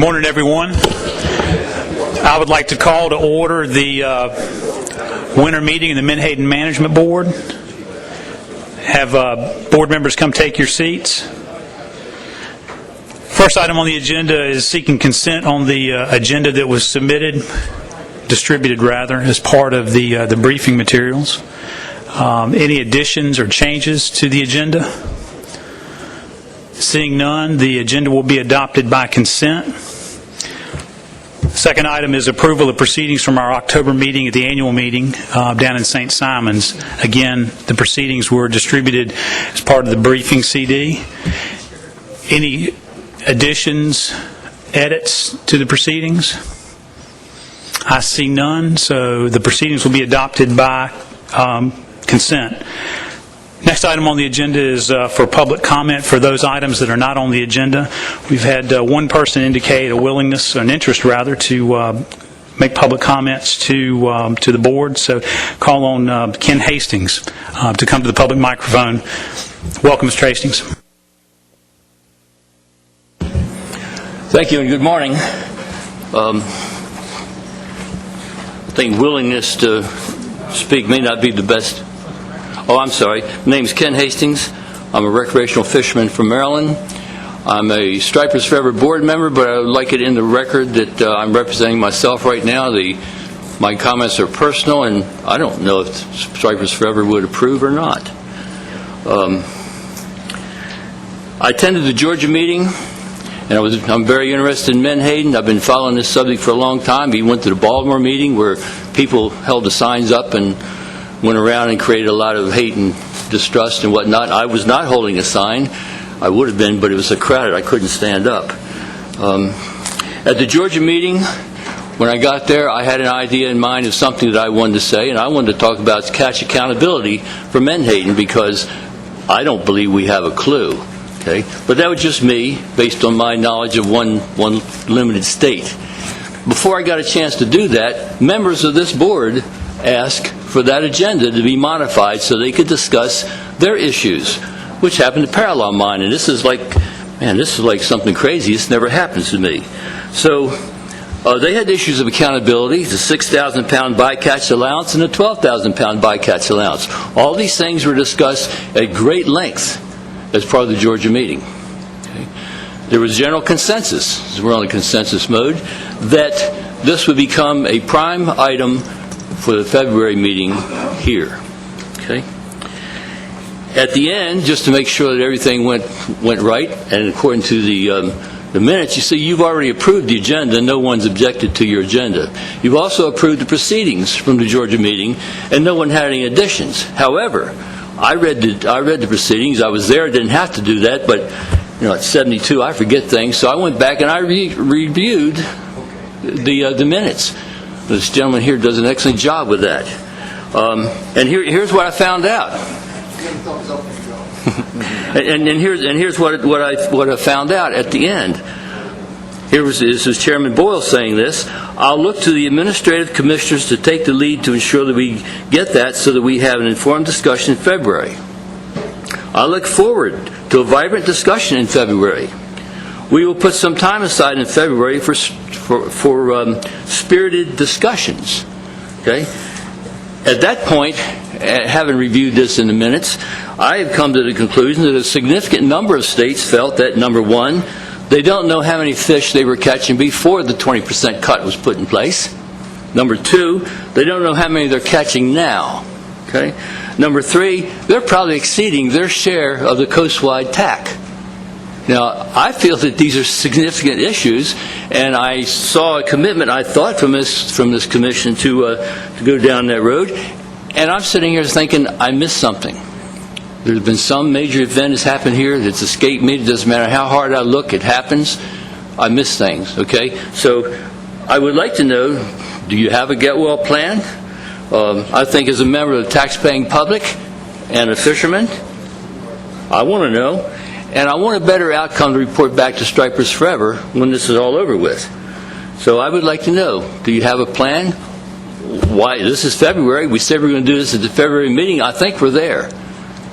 Good morning, everyone. I would like to call to order the winter meeting of the Menhaden Management Board. Have board members come take your seats. First item on the agenda is seeking consent on the agenda that was distributed as part of the briefing materials. Any additions or changes to the agenda? Seeing none, the agenda will be adopted by consent. Second item is approval of proceedings from our October meeting at the annual meeting down in St. Simons. Again, the proceedings were distributed as part of the briefing CD. Any additions, edits to the proceedings? I see none, so the proceedings will be adopted by consent. Next item on the agenda is for public comment for those items that are not on the agenda. We've had one person indicate a willingness, an interest rather, to make public comments to the board. So call on Ken Hastings to come to the public microphone. Welcome, Mr. Hastings. Thank you and good morning. I think willingness to speak may not be the best. Oh, I'm sorry. My name's Ken Hastings. I'm a recreational fisherman from Maryland. I'm a Stripers Forever board member, but I would like it in the record that I'm representing myself right now. My comments are personal, and I don't know if Stripers Forever would approve or not. I attended the Georgia meeting, and I'm very interested in Menhaden. I've been following this subject for a long time. We went to the Baltimore meeting where people held the signs up and went around and created a lot of hate and distrust and whatnot. I was not holding a sign. I would have been, but it was so crowded I couldn't stand up. At the Georgia meeting, when I got there, I had an idea in mind of something that I wanted to say, and I wanted to talk about catch accountability for Menhaden because I don't believe we have a clue. Okay? But that was just me, based on my knowledge of one limited state. Before I got a chance to do that, members of this board asked for that agenda to be modified so they could discuss their issues, which happened to parallel mine. And this is like something crazy. This never happens to me. So they had issues of accountability, the 6,000-pound bycatch allowance and the 12,000-pound bycatch allowance. All these things were discussed at great length as part of the Georgia meeting. Okay. There was general consensus, we're on a consensus mode, that this would become a prime item for the February meeting here. Okay. At the end, just to make sure that everything went right, and according to the minutes, you see you've already approved the agenda. No one's objected to your agenda. You've also approved the proceedings from the Georgia meeting, and no one had any additions. However, I read the proceedings. I was there. I didn't have to do that, but at 72, I forget things. So I went back and I reviewed the minutes. This gentleman here does an excellent job with that. And here's what I found out. and here's what I found out at the end. This is Chairman Boyle saying this. I'll look to the administrative commissioners to take the lead to ensure that we get that so that we have an informed discussion in February. I look forward to a vibrant discussion in February. We will put some time aside in February for spirited discussions. Okay? At that point, having reviewed this in the minutes, I have come to the conclusion that a significant number of states felt that, number one, they don't know how many fish they were catching before the 20% cut was put in place. Number two, they don't know how many they're catching now. Okay? Number three, they're probably exceeding their share of the coastwide TAC. Now, I feel that these are significant issues, and I saw a commitment, I thought, from this commission to go down that road, and I'm sitting here thinking I missed something. There's been some major event that's happened here that's escaped me. It doesn't matter how hard I look, it happens. I miss things, okay? So I would like to know, do you have a get well plan? I think as a member of the taxpaying public and a fisherman, I want to know. And I want a better outcome to report back to Stripers Forever when this is all over with. So I would like to know, do you have a plan? Why? This is February. We said we're going to do this at the February meeting. I think we're there.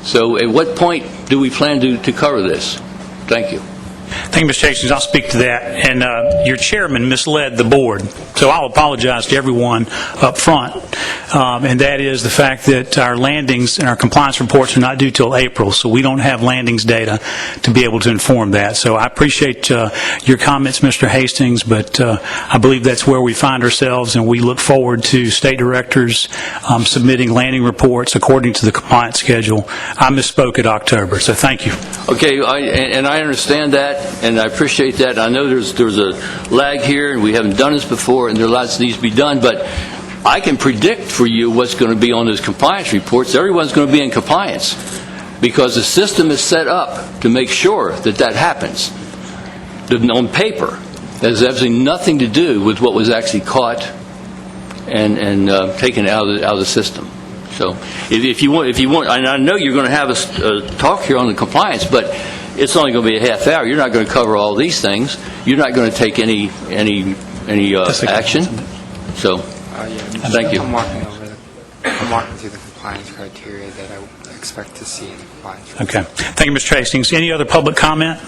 So at what point do we plan to cover this? Thank you. Thank you, Mr. Hastings. I'll speak to that. And your chairman misled the board, so I'll apologize to everyone up front. And that is the fact that our landings and our compliance reports are not due till April, so we don't have landings data to be able to inform that. So I appreciate your comments, Mr. Hastings, but I believe that's where we find ourselves, and we look forward to state directors submitting landing reports according to the compliance schedule. I misspoke at October, so thank you. Okay, I understand that, and I appreciate that. I know there's a lag here, and we haven't done this before, and there are lots that needs to be done, but I can predict for you what's going to be on those compliance reports. Everyone's going to be in compliance because the system is set up to make sure that that happens. On paper, that has absolutely nothing to do with what was actually caught and taken out of the system. So if you want, and I know you're going to have a talk here on the compliance, but it's only going to be a half hour. You're not going to cover all these things. You're not going to take any action. So, thank you. I'm walking through the compliance criteria that I expect to see in the compliance. Okay. Thank you, Mr. Hastings. Any other public comment?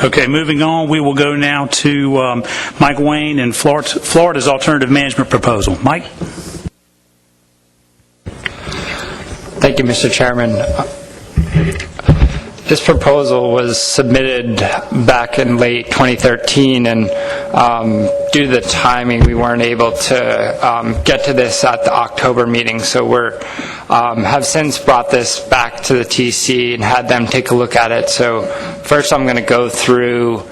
Okay, moving on, we will go now to Mike Wayne and Florida's alternative management proposal. Mike? Thank you, Mr. Chairman. This proposal was submitted back in late 2013, and due to the timing, we weren't able to get to this at the October meeting. So we have since brought this back to the TC and had them take a look at it. So first, I'm going to go through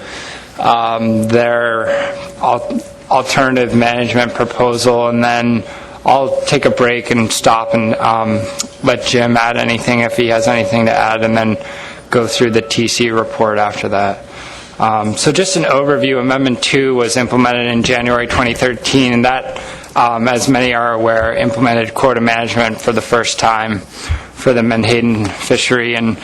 their alternative management proposal, and then I'll take a break and stop and let Jim add anything if he has anything to add, and then go through the TC report after that. So just an overview, Amendment 2 was implemented in January 2013, and that, as many are aware, implemented quota management for the first time for the Menhaden fishery. And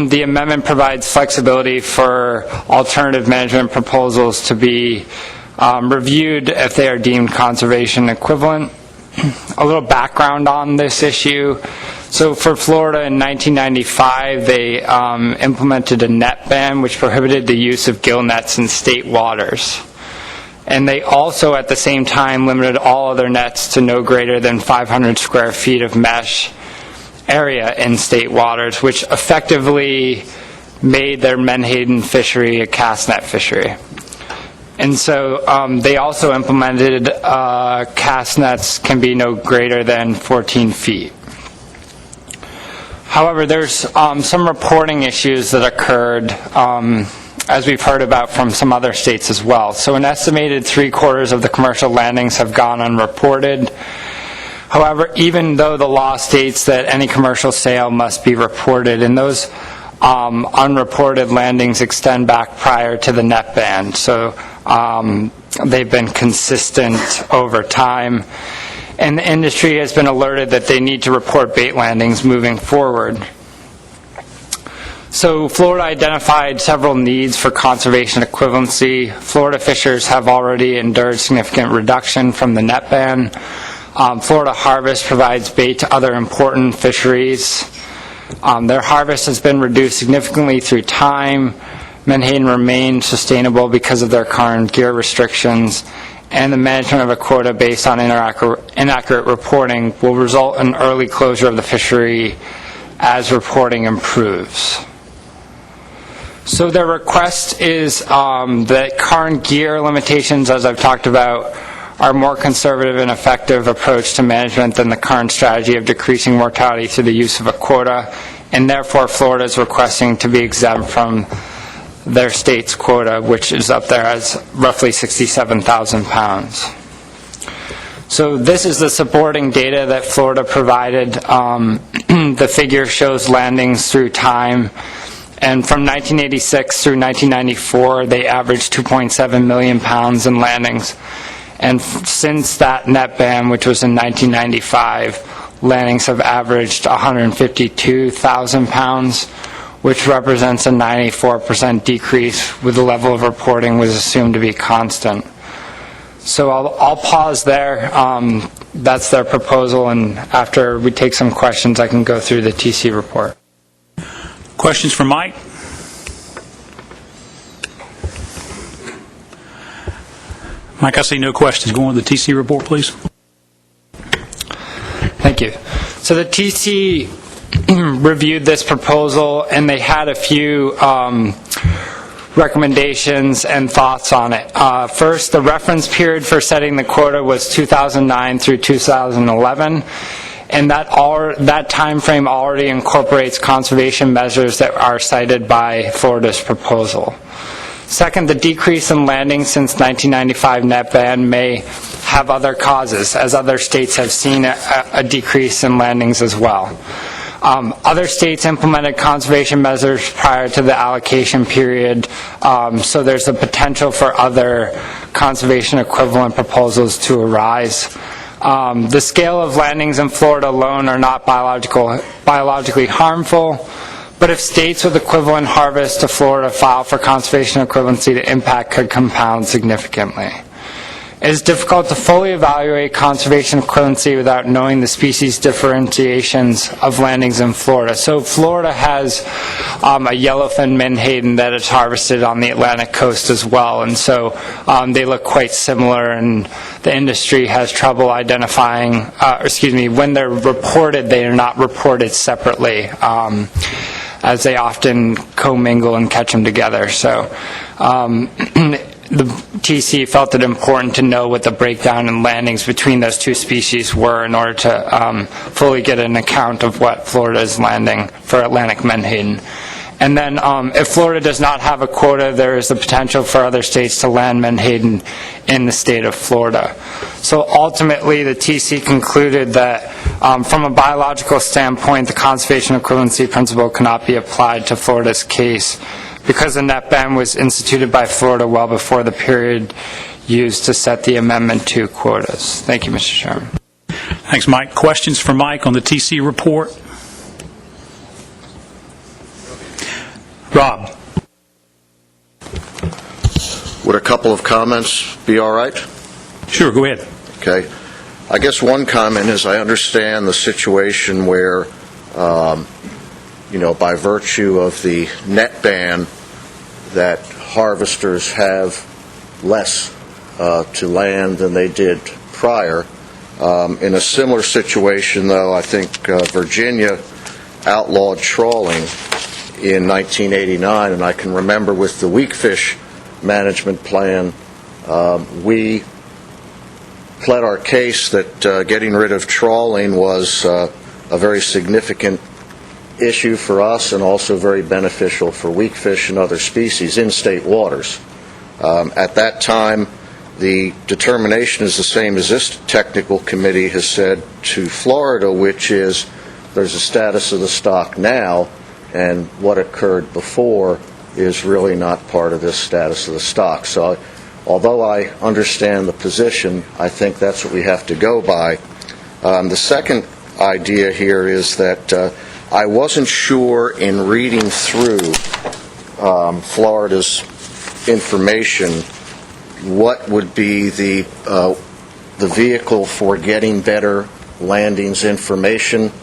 the amendment provides flexibility for alternative management proposals to be reviewed if they are deemed conservation equivalent. A little background on this issue. So for Florida in 1995, they implemented a net ban which prohibited the use of gill nets in state waters. And they also at the same time limited all other nets to no greater than 500 square feet of mesh area in state waters, which effectively made their Menhaden fishery a cast net fishery. And so they also implemented cast nets can be no greater than 14 feet. However, there's some reporting issues that occurred, as we've heard about from some other states as well. So an estimated 3/4 of the commercial landings have gone unreported. However, even though the law states that any commercial sale must be reported, and those unreported landings extend back prior to the net ban. So they've been consistent over time. And the industry has been alerted that they need to report bait landings moving forward. So Florida identified several needs for conservation equivalency. Florida fishers have already endured significant reduction from the net ban. Florida Harvest provides bait to other important fisheries. Their harvest has been reduced significantly through time. Menhaden remains sustainable because of their current gear restrictions, and the management of a quota based on inaccurate reporting will result in early closure of the fishery as reporting improves. So their request is that current gear limitations, as I've talked about, are more conservative and effective approach to management than the current strategy of decreasing mortality through the use of a quota, and therefore Florida is requesting to be exempt from their state's quota, which is up there as roughly 67,000 pounds. So this is the supporting data that Florida provided. The figure shows landings through time, and from 1986 through 1994, they averaged 2.7 million pounds in landings. And since that net ban, which was in 1995, landings have averaged 152,000 pounds, which represents a 94% decrease, with the level of reporting was assumed to be constant. So I'll pause there. That's their proposal, and after we take some questions, I can go through the TC report. Questions for Mike? Mike, I see no questions. Go on to the TC report, please. Thank you. So the TC reviewed this proposal, and they had a few recommendations and thoughts on it. First, the reference period for setting the quota was 2009 through 2011, and that time frame already incorporates conservation measures that are cited by Florida's proposal. Second, the decrease in landings since 1995 net ban may have other causes, as other states have seen a decrease in landings as well. Other states implemented conservation measures prior to the allocation period, so there's a potential for other conservation equivalent proposals to arise. The scale of landings in Florida alone are not biologically harmful, but if states with equivalent harvest to Florida file for conservation equivalency, the impact could compound significantly. It is difficult to fully evaluate conservation equivalency without knowing the species differentiations of landings in Florida. So Florida has a yellowfin menhaden that is harvested on the Atlantic coast as well, and so they look quite similar, and the industry has trouble identifying, when they're reported, they are not reported separately, as they often commingle and catch them together. So the TC felt it important to know what the breakdown in landings between those two species were in order to fully get an account of what Florida is landing for Atlantic menhaden. And then if Florida does not have a quota, there is the potential for other states to land menhaden in the state of Florida. So ultimately, the TC concluded that from a biological standpoint, the conservation equivalency principle cannot be applied to Florida's case, because the net ban was instituted by Florida well before the period used to set the Amendment 2 quotas. Thank you, Mr. Chairman. Thanks, Mike. Questions for Mike on the TC report? Rob. Would a couple of comments be all right? Sure, go ahead. Okay. I guess one comment is I understand the situation where by virtue of the net ban, that harvesters have less to land than they did prior. In a similar situation, though, I think Virginia outlawed trawling in 1989, and I can remember with the weak fish management plan, we pled our case that getting rid of trawling was a very significant issue for us and also very beneficial for weak fish and other species in state waters. At that time, the determination is the same as this technical committee has said to Florida, which is there's a status of the stock now, and what occurred before is really not part of this status of the stock. So although I understand the position, I think that's what we have to go by. The second idea here is that I wasn't sure in reading through Florida's information what would be the vehicle for getting better landings information.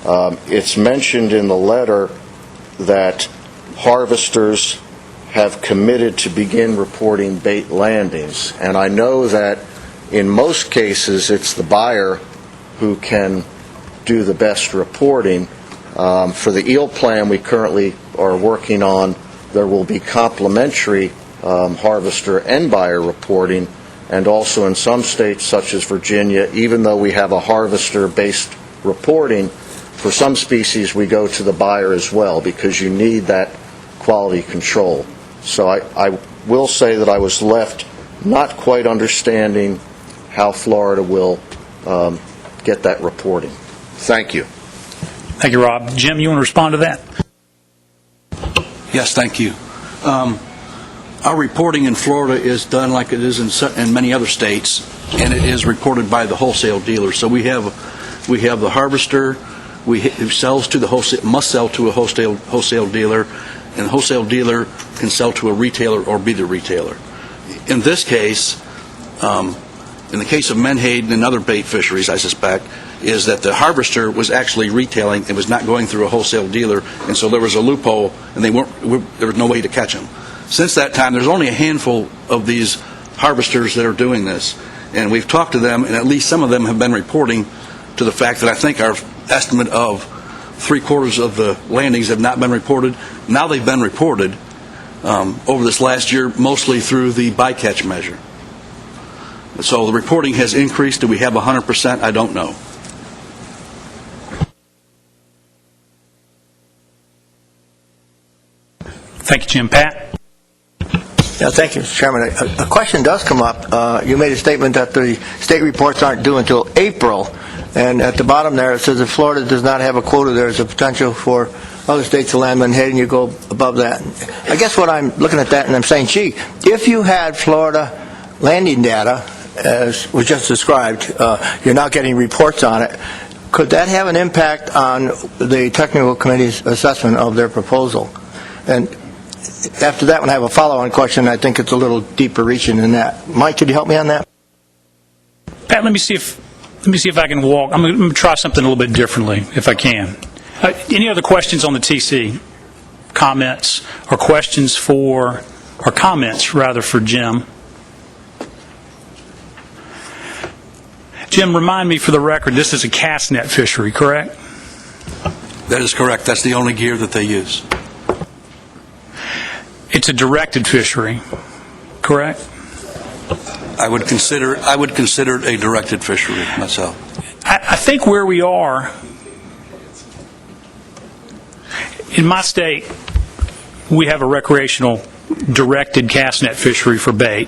It's mentioned in the letter that harvesters have committed to begin reporting bait landings, and I know that in most cases it's the buyer who can do the best reporting. For the eel plan we currently are working on, there will be complementary harvester and buyer reporting, and also in some states such as Virginia, even though we have a harvester-based reporting, for some species we go to the buyer as well because you need that quality control. So I will say that I was left not quite understanding how Florida will get that reporting. Thank you. Thank you, Rob. Jim, you want to respond to that? Yes, thank you. Our reporting in Florida is done like it is in many other states, and it is reported by the wholesale dealer. So we have the harvester who sells to the wholesale, must sell to a wholesale dealer, and the wholesale dealer can sell to a retailer or be the retailer. In this case, in the case of menhaden and other bait fisheries, I suspect, is that the harvester was actually retailing and was not going through a wholesale dealer, and so there was a loophole, and there was no way to catch them. Since that time, there's only a handful of these harvesters that are doing this. And we've talked to them, and at least some of them have been reporting to the fact that I think our estimate of 3/4 of the landings have not been reported. Now they've been reported over this last year, mostly through the bycatch measure. So the reporting has increased. Do we have 100%? I don't know. Thank you, Jim. Pat? Yeah, thank you, Mr. Chairman. A question does come up. You made a statement that the state reports aren't due until April, and at the bottom there it says if Florida does not have a quota, there's a potential for other states to land Menhaden. You go above that. I guess what I'm looking at that and I'm saying, gee, if you had Florida landing data, as was just described, you're not getting reports on it, could that have an impact on the technical committee's assessment of their proposal? And after that, when I have a follow-on question, I think it's a little deeper reaching than that. Mike, could you help me on that? Pat, let me see if I can walk. I'm going to try something a little bit differently, if I can. Any other questions on the TC? Comments or questions for, or comments rather, for Jim? Jim, remind me for the record, this is a cast net fishery, correct? That is correct. That's the only gear that they use. It's a directed fishery, correct? I would consider it a directed fishery myself. I think where we are, in my state, we have a recreational directed cast net fishery for bait.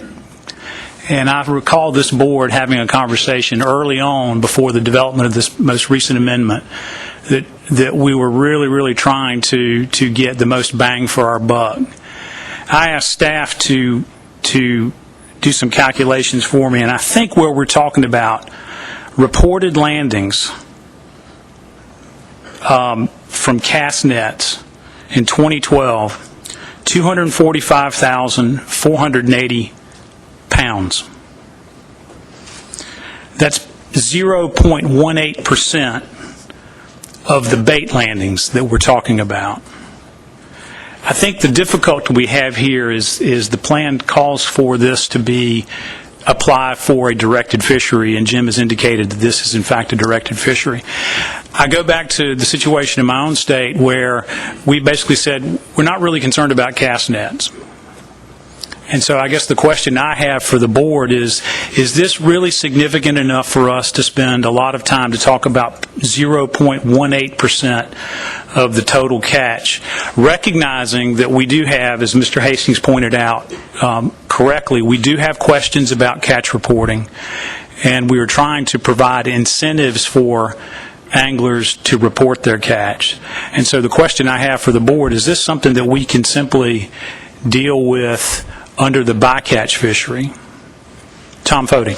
And I recall this board having a conversation early on before the development of this most recent amendment that we were really trying to get the most bang for our buck. I asked staff to do some calculations for me, and I think where we're talking about reported landings from cast nets in 2012, 245,480 pounds. That's 0.18% of the bait landings that we're talking about. I think the difficulty we have here is the plan calls for this to be applied for a directed fishery, and Jim has indicated that this is in fact a directed fishery. I go back to the situation in my own state where we basically said we're not really concerned about cast nets. And so I guess the question I have for the board is this really significant enough for us to spend a lot of time to talk about 0.18% of the total catch, recognizing that we do have, as Mr. Hastings pointed out correctly, we do have questions about catch reporting, and we are trying to provide incentives for anglers to report their catch. And so the question I have for the board, is this something that we can simply deal with under the bycatch fishery? Tom Fody.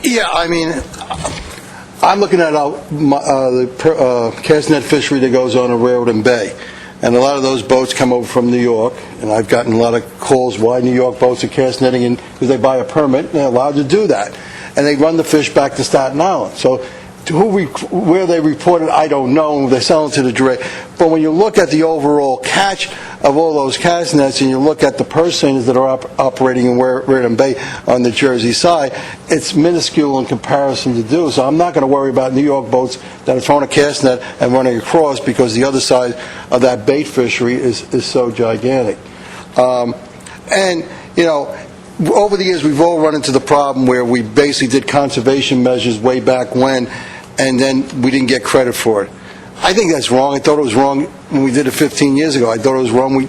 Yeah, I mean, I'm looking at the cast net fishery that goes on in Railroad and Bay. And a lot of those boats come over from New York, and I've gotten a lot of calls why New York boats are cast netting, because they buy a permit, and they're allowed to do that. And they run the fish back to Staten Island. So where they report it, I don't know. They sell it to the direct. But when you look at the overall catch of all those cast nets, and you look at the purse seiners that are operating in Railroad Bay on the Jersey side, it's minuscule in comparison to do. So I'm not going to worry about New York boats that are throwing a cast net and running across, because the other side of that bait fishery is so gigantic. And, you know, over the years, we've all run into the problem where we basically did conservation measures way back when, and then we didn't get credit for it. I think that's wrong. I thought it was wrong when we did it 15 years ago. I thought it was wrong we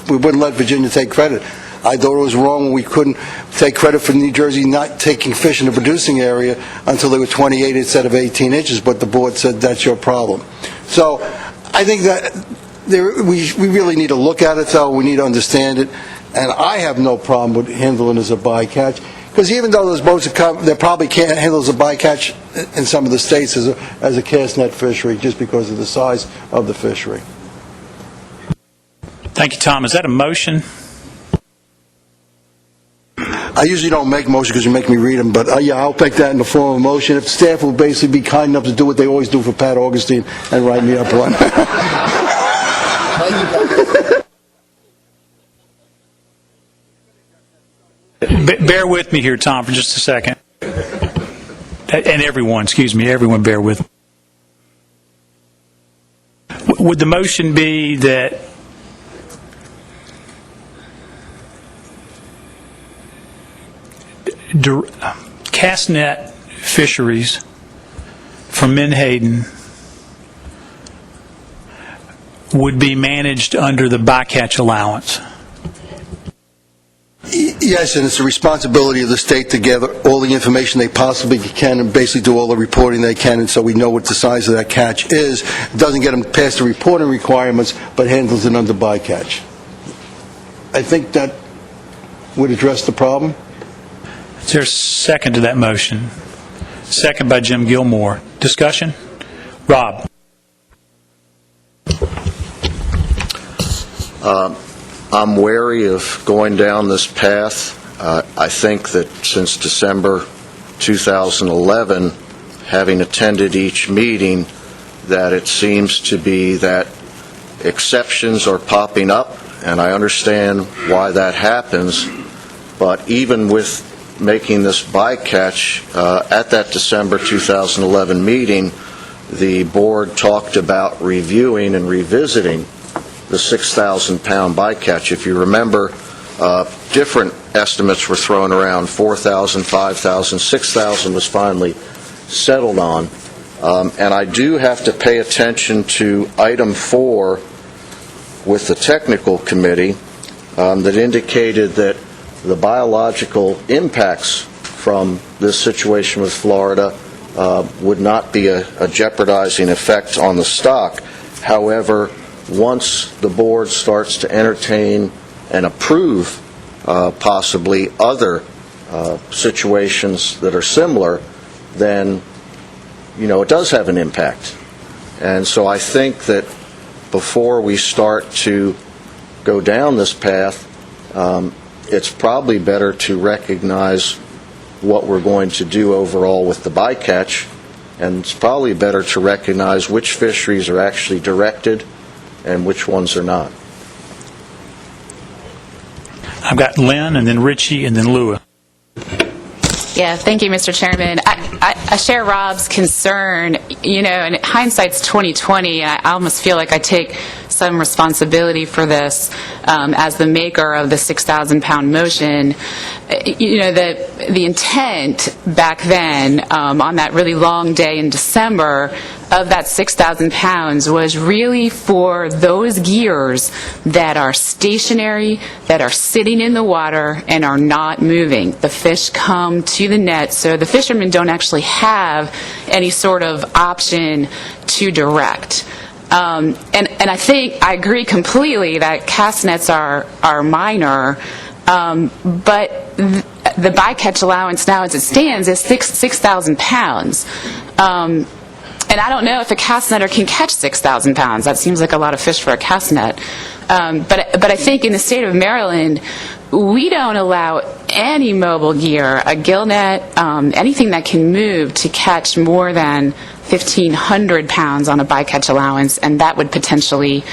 wouldn't let Virginia take credit. I thought it was wrong when we couldn't take credit for New Jersey not taking fish in the producing area until they were 28 instead of 18 inches, but the board said that's your problem. So I think that we really need to look at it, though. We need to understand it. And I have no problem with handling as a bycatch, because even though those boats they probably can't handle as a bycatch in some of the states as a cast net fishery, just because of the size of the fishery. Thank you, Tom. Is that a motion? I usually don't make motions because you make me read them, but yeah, I'll take that in the form of a motion. If staff will basically be kind enough to do what they always do for Pat Augustine and write me up one. Bear with me here, Tom, for just a second. And everyone, everyone bear with me. Would the motion be that cast net fisheries from Menhaden would be managed under the bycatch allowance? Yes, and it's the responsibility of the state to gather all the information they possibly can and basically do all the reporting they can, and so we know what the size of that catch is. It doesn't get them past the reporting requirements, but handles it under bycatch. I think that would address the problem. Is there a second to that motion? Second by Jim Gilmore. Discussion? Rob? I'm wary of going down this path. I think that since December 2011, having attended each meeting, that it seems to be that exceptions are popping up, and I understand why that happens, but even with making this bycatch, at that December 2011 meeting, the board talked about reviewing and revisiting the 6,000-pound bycatch. If you remember, different estimates were thrown around. 4,000, 5,000, 6,000 was finally settled on. And I do have to pay attention to item 4 with the technical committee that indicated that the biological impacts from this situation with Florida would not be a jeopardizing effect on the stock. However, once the board starts to entertain and approve possibly other situations that are similar, then, it does have an impact. And so I think that before we start to go down this path, it's probably better to recognize what we're going to do overall with the bycatch, and it's probably better to recognize which fisheries are actually directed and which ones are not. I've got Lynn, and then Richie, and then Lua. Yeah, thank you, Mr. Chairman. I share Rob's concern, and hindsight's 2020. I almost feel like I take some responsibility for this as the maker of the 6,000-pound motion. The intent back then on that really long day in December of that 6,000 pounds was really for those gears that are stationary, that are sitting in the water and are not moving. The fish come to the net, so the fishermen don't actually have any sort of option to direct. And I think I agree completely that cast nets are minor, but the bycatch allowance now as it stands is 6,000 pounds. And I don't know if a cast netter can catch 6,000 pounds. That seems like a lot of fish for a cast net. But I think in the state of Maryland, we don't allow any mobile gear, a gill net, anything that can move to catch more than 1,500 pounds on a bycatch allowance, and that would potentially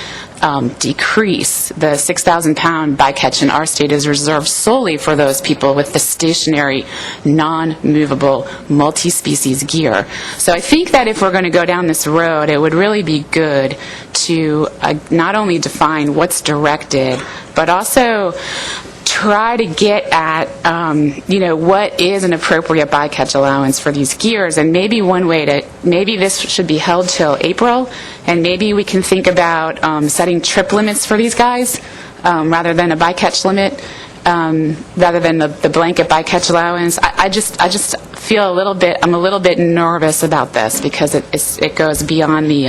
decrease. The 6,000-pound bycatch in our state is reserved solely for those people with the stationary, non-movable, multi-species gear. So I think that if we're going to go down this road, it would really be good to not only define what's directed, but also try to get at, what is an appropriate bycatch allowance for these gears, and maybe one way to, maybe this should be held till April, and maybe we can think about setting trip limits for these guys rather than a bycatch limit, rather than the blanket bycatch allowance. I just feel I'm a little bit nervous about this because it goes beyond the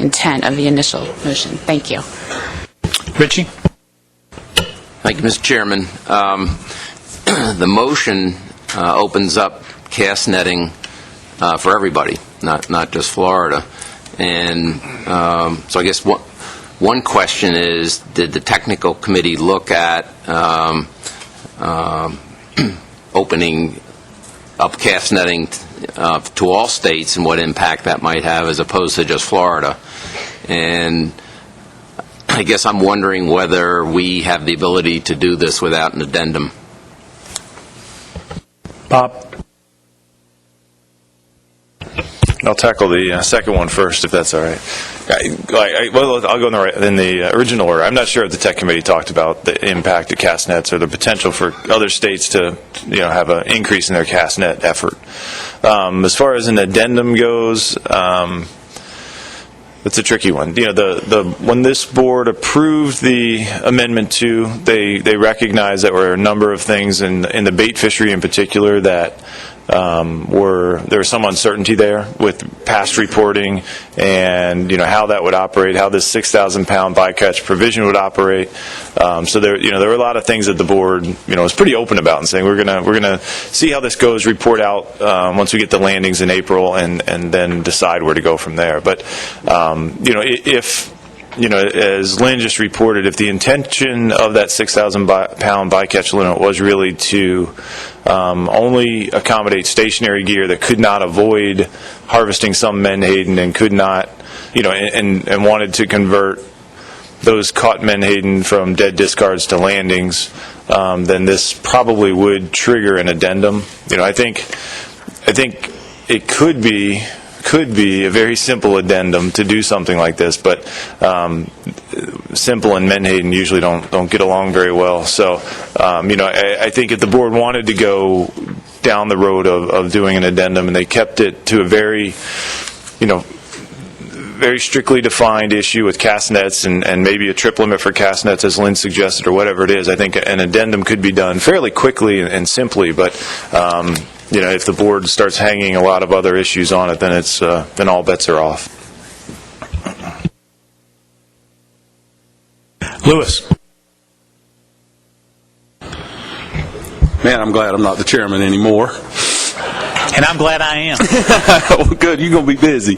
intent of the initial motion. Thank you. Richie? Thank you, Mr. Chairman. The motion opens up cast netting for everybody, not just Florida. And so I guess one question is, did the technical committee look at opening up cast netting to all states and what impact that might have as opposed to just Florida? And I guess I'm wondering whether we have the ability to do this without an addendum. Bob? I'll tackle the second one first, if that's all right. Well, I'll go in the original order. I'm not sure if the Tech Committee talked about the impact of cast nets or the potential for other states to, have an increase in their cast net effort. As far as an addendum goes, it's a tricky one. When this board approved the Amendment 2, they recognized that there were a number of things in the bait fishery in particular that there was some uncertainty there with past reporting and how that would operate, how this 6,000-pound bycatch provision would operate. So there were a lot of things that the board was pretty open about and saying we're gonna see how this goes, report out once we get the landings in April, and then decide where to go from there. But if as Lynn just reported, if the intention of that 6,000-pound bycatch limit was really to only accommodate stationary gear that could not avoid harvesting some menhaden and could not, and wanted to convert those caught menhaden from dead discards to landings, then this probably would trigger an addendum. I think it could be a very simple addendum to do something like this, but simple and menhaden usually don't get along very well. So, I think if the board wanted to go down the road of doing an addendum, and they kept it to a very, very strictly defined issue with cast nets and maybe a trip limit for cast nets, as Lynn suggested, or whatever it is, I think an addendum could be done fairly quickly and simply, but if the board starts hanging a lot of other issues on it, then all bets are off. Lewis? Man, I'm glad I'm not the chairman anymore. And I'm glad I am. Well, good. You're going to be busy.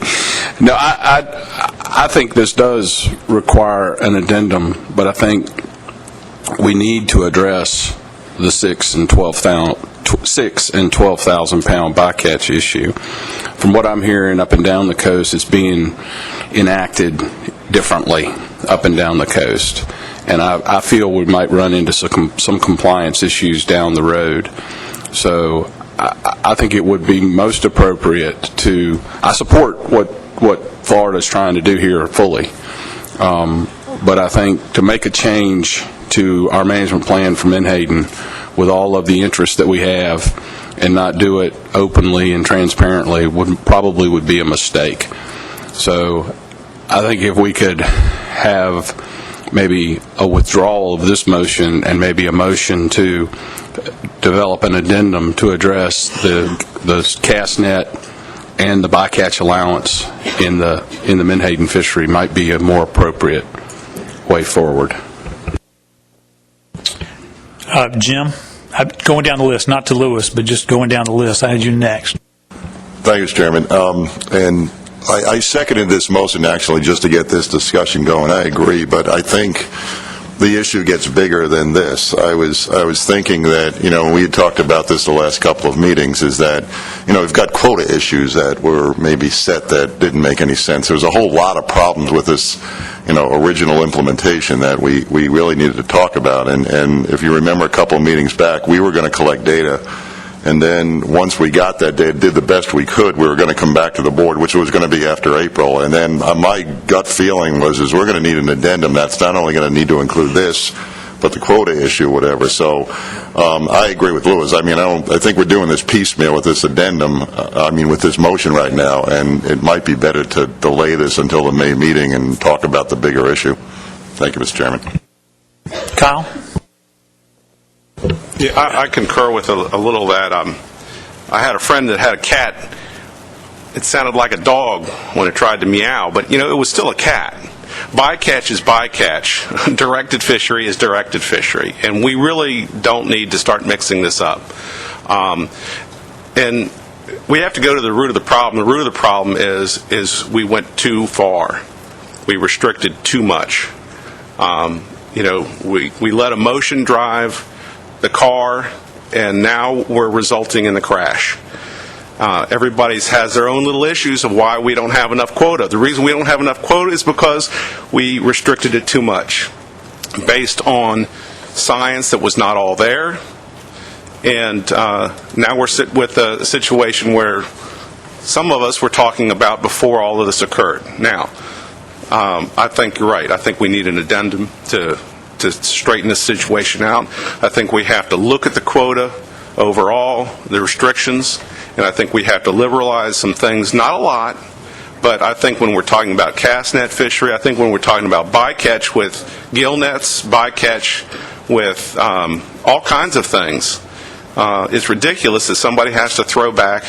No, I think this does require an addendum, but I think we need to address the 6 and 12,000 pound bycatch issue. From what I'm hearing up and down the coast, it's being enacted differently up and down the coast, and I feel we might run into some compliance issues down the road. So I think it would be most appropriate to. I support what Florida's trying to do here fully, but I think to make a change to our management plan for Menhaden with all of the interest that we have and not do it openly and transparently would be a mistake. So I think if we could have maybe a withdrawal of this motion and maybe a motion to develop an addendum to address the cast net and the bycatch allowance in the Menhaden fishery might be a more appropriate way forward. Jim? Going down the list, not to Lewis, but just going down the list. I had you next. Thank you, Mr. Chairman. And I seconded this motion actually just to get this discussion going. I agree, but I think the issue gets bigger than this. I was thinking that, we had talked about this the last couple of meetings, is that, we've got quota issues that were maybe set that didn't make any sense. There's a whole lot of problems with this, original implementation that we really needed to talk about. And if you remember a couple of meetings back, we were going to collect data. And then once we got that data, did the best we could, we were going to come back to the board, which was going to be after April. And then my gut feeling was we're going to need an addendum that's not only going to need to include this, but the quota issue, whatever. So I agree with Lewis. I think we're doing this piecemeal with this addendum, with this motion right now, and it might be better to delay this until the May meeting and talk about the bigger issue. Thank you, Mr. Chairman. Kyle? Yeah, I concur with a little of that. I had a friend that had a cat. It sounded like a dog when it tried to meow, but it was still a cat. Bycatch is bycatch. Directed fishery is directed fishery, and we really don't need to start mixing this up. And we have to go to the root of the problem. The root of the problem is we went too far. We restricted too much. We let emotion drive the car, and now we're resulting in the crash. Everybody has their own little issues of why we don't have enough quota. The reason we don't have enough quota is because we restricted it too much based on science that was not all there, And now we're with a situation where some of us were talking about before all of this occurred. Now, I think you're right. I think we need an addendum to straighten this situation out. I think we have to look at the quota overall, the restrictions, and I think we have to liberalize some things, not a lot, but I think when we're talking about cast net fishery, I think when we're talking about bycatch with gill nets, bycatch with all kinds of things, it's ridiculous that somebody has to throw back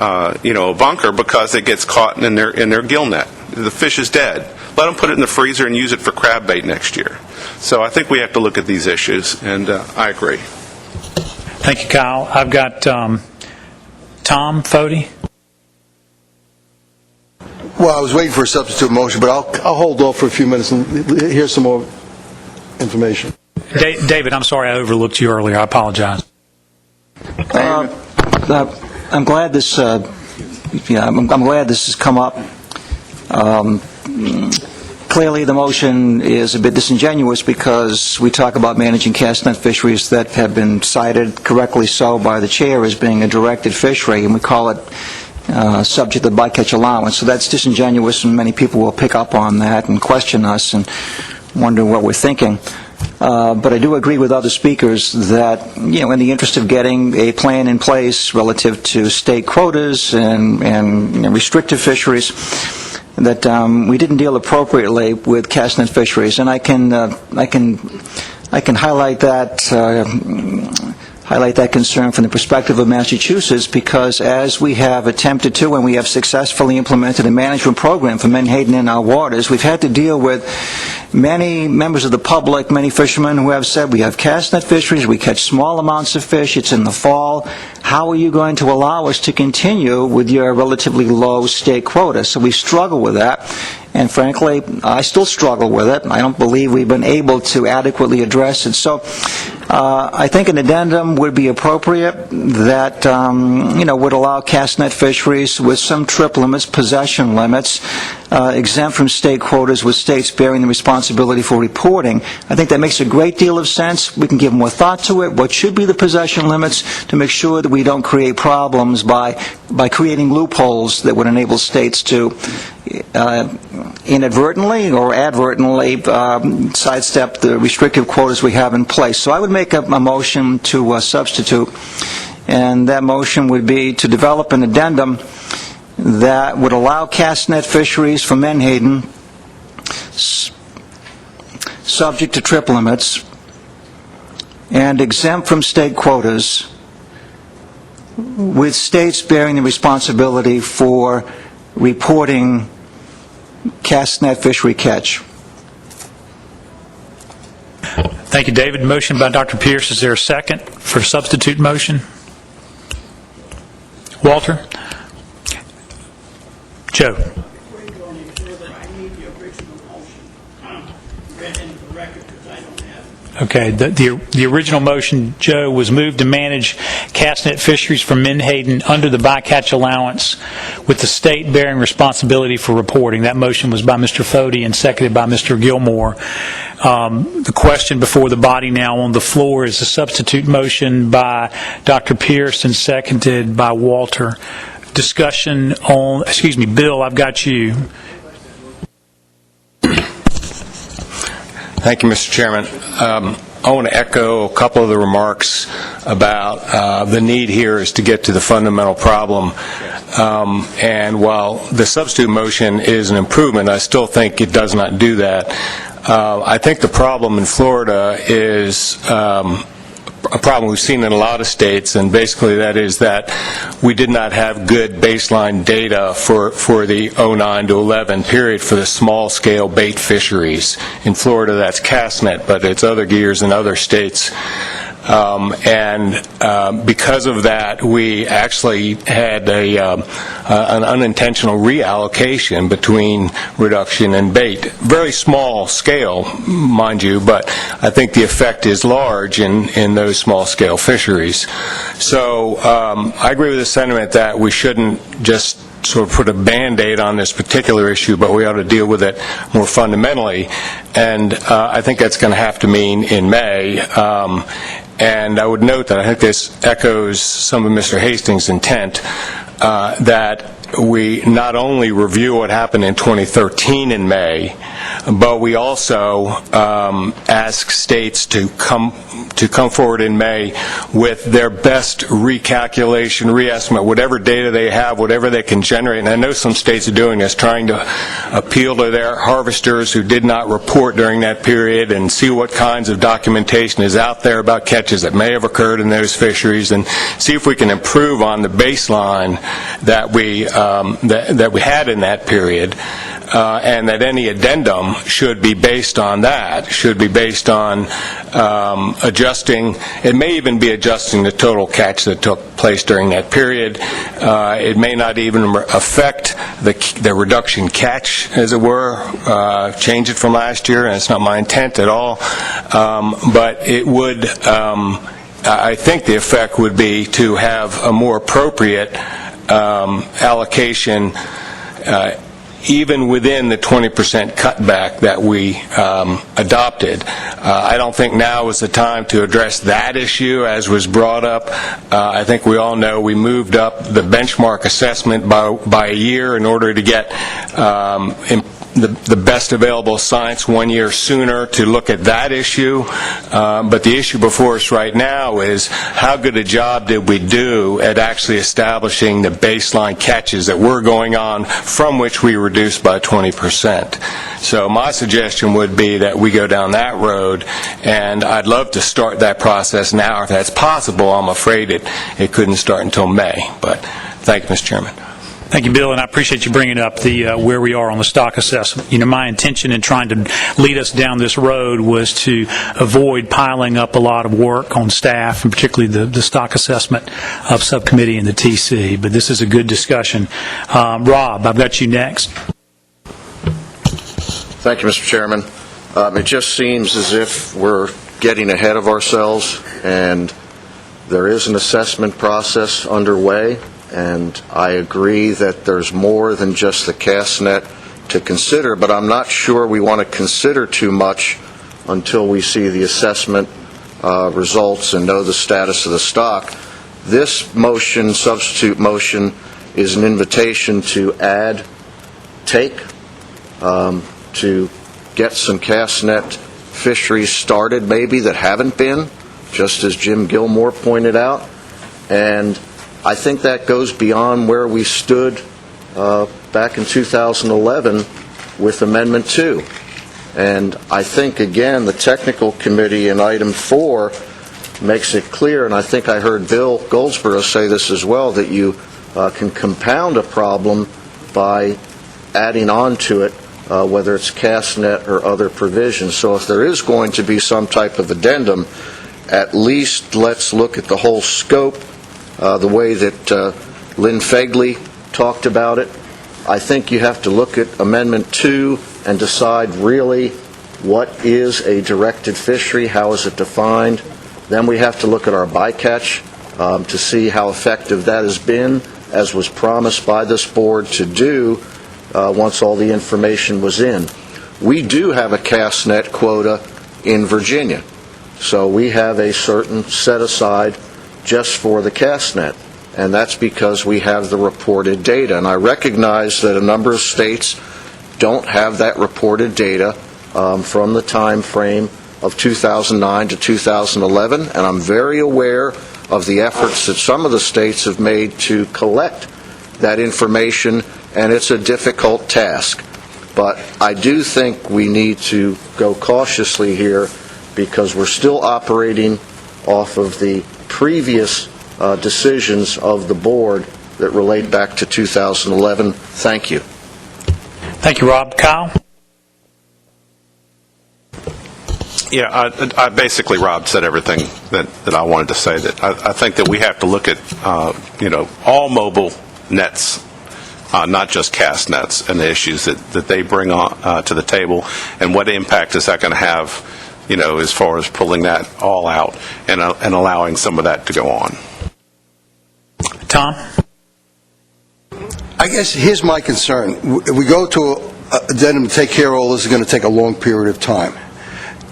a bunker because it gets caught in their gill net. The fish is dead. Let them put it in the freezer and use it for crab bait next year. So I think we have to look at these issues, and I agree. Thank you, Kyle. I've got Tom Fody. Well, I was waiting for a substitute motion, but I'll hold off for a few minutes and hear some more information. David, I'm sorry I overlooked you earlier. I apologize. I'm glad this. I'm glad this has come up. Clearly, the motion is a bit disingenuous because we talk about managing cast net fisheries that have been cited, correctly so, by the chair as being a directed fishery, and we call it subject to bycatch allowance. So that's disingenuous, and many people will pick up on that and question us and wonder what we're thinking. But I do agree with other speakers that, in the interest of getting a plan in place relative to state quotas and restrictive fisheries, that we didn't deal appropriately with cast net fisheries, and I can highlight that concern from the perspective of Massachusetts, because as we have attempted to and we have successfully implemented a management program for menhaden in our waters, we've had to deal with many members of the public, many fishermen who have said, we have cast net fisheries, we catch small amounts of fish, it's in the fall, how are you going to allow us to continue with your relatively low state quota? So we struggle with that, and frankly, I still struggle with it. I don't believe we've been able to adequately address it. So I think an addendum would be appropriate that would allow cast net fisheries with some trip limits, possession limits, exempt from state quotas, with states bearing the responsibility for reporting. I think that makes a great deal of sense. We can give more thought to it. What should be the possession limits to make sure that we don't create problems by creating loopholes that would enable states to inadvertently or advertently sidestep the restrictive quotas we have in place. So I would make a motion to substitute, and that motion would be to develop an addendum that would allow cast net fisheries for menhaden subject to trip limits and exempt from state quotas, with states bearing the responsibility for reporting cast net fishery catch. Thank you, David. Motion by Dr. Pierce. Is there a second for substitute motion? Walter? Joe? Okay, the original motion, Joe, was moved to manage cast net fisheries for menhaden under the bycatch allowance, with the state bearing responsibility for reporting. That motion was by Mr. Fody and seconded by Mr. Gilmore. The question before the body now on the floor is a substitute motion by Dr. Pierce and seconded by Walter. Discussion on, Bill, I've got you. Thank you, Mr. Chairman. I want to echo a couple of the remarks about the need here is to get to the fundamental problem. And while the substitute motion is an improvement, I still think it does not do that. I think the problem in Florida is a problem we've seen in a lot of states, and basically that is that we did not have good baseline data for the 09 to 11 period for the small-scale bait fisheries. In Florida, that's cast net, but it's other gears in other states. Because of that, we actually had an unintentional reallocation between reduction and bait. Very small scale, mind you, but I think the effect is large in those small-scale fisheries. So I agree with the sentiment that we shouldn't just sort of put a Band-Aid on this particular issue, but we ought to deal with it more fundamentally. And I think that's going to have to mean in May. And I would note that I think this echoes some of Mr. Hastings' intent, that we not only review what happened in 2013 in May, but we also ask states to come forward in May with their best recalculation, reestimate, whatever data they have, whatever they can generate. And I know some states are doing this, trying to appeal to their harvesters who did not report during that period and see what kinds of documentation is out there about catches that may have occurred in those fisheries, and see if we can improve on the baseline that we had in that period, and that any addendum should be based on that, should be based on adjusting, it may even be adjusting the total catch that took place during that period. It may not even affect the reduction catch, as it were, change it from last year, and it's not my intent at all, but it would, I think the effect would be to have a more appropriate allocation even within the 20% cutback that we adopted. I don't think now is the time to address that issue, as was brought up. I think we all know we moved up the benchmark assessment by a year in order to get the best available science 1 year sooner to look at that issue. But the issue before us right now is how good a job did we do at actually establishing the baseline catches that were going on, from which we reduced by 20%. So my suggestion would be that we go down that road, and I'd love to start that process now if that's possible. I'm afraid it couldn't start until May. But thank you, Mr. Chairman. Thank you, Bill, and I appreciate you bringing up the where we are on the stock assessment. You know, my intention in trying to lead us down this road was to avoid piling up a lot of work on staff, and particularly the stock assessment of subcommittee and the TC. But this is a good discussion. Rob, I've got you next. Thank you, Mr. Chairman. It just seems as if we're getting ahead of ourselves, and there is an assessment process underway. And I agree that there's more than just the cast net to consider, but I'm not sure we want to consider too much until we see the assessment results and know the status of the stock. This motion, substitute motion, is an invitation to add take, to get some cast net fisheries started maybe that haven't been, just as Jim Gilmore pointed out. And I think that goes beyond where we stood back in 2011 with Amendment 2. And I think, again, the technical committee in item 4 makes it clear, and I think I heard Bill Goldsboro say this as well, that you can compound a problem by adding on to it, whether it's cast net or other provisions. So if there is going to be some type of addendum, at least let's look at the whole scope, the way that Lynn Fegley talked about it. I think you have to look at Amendment 2 and decide really what is a directed fishery, how is it defined. Then we have to look at our bycatch to see how effective that has been, as was promised by this board to do once all the information was in. We do have a cast net quota in Virginia, so we have a certain set aside just for the cast net, and that's because we have the reported data. And I recognize that a number of states don't have that reported data from the time frame of 2009 to 2011, and I'm very aware of the efforts that some of the states have made to collect that information, and it's a difficult task. But I do think we need to go cautiously here, because we're still operating off of the previous decisions of the board that relate back to 2011. Thank you. Thank you, Rob. Kyle? Yeah, I basically, Rob said everything that I wanted to say. That I think that we have to look at, all mobile nets, not just cast nets, and the issues that they bring on to the table, and what impact is that going to have, as far as pulling that all out and allowing some of that to go on. Tom? I guess here's my concern. We go to addendum to take care of all this is going to take a long period of time.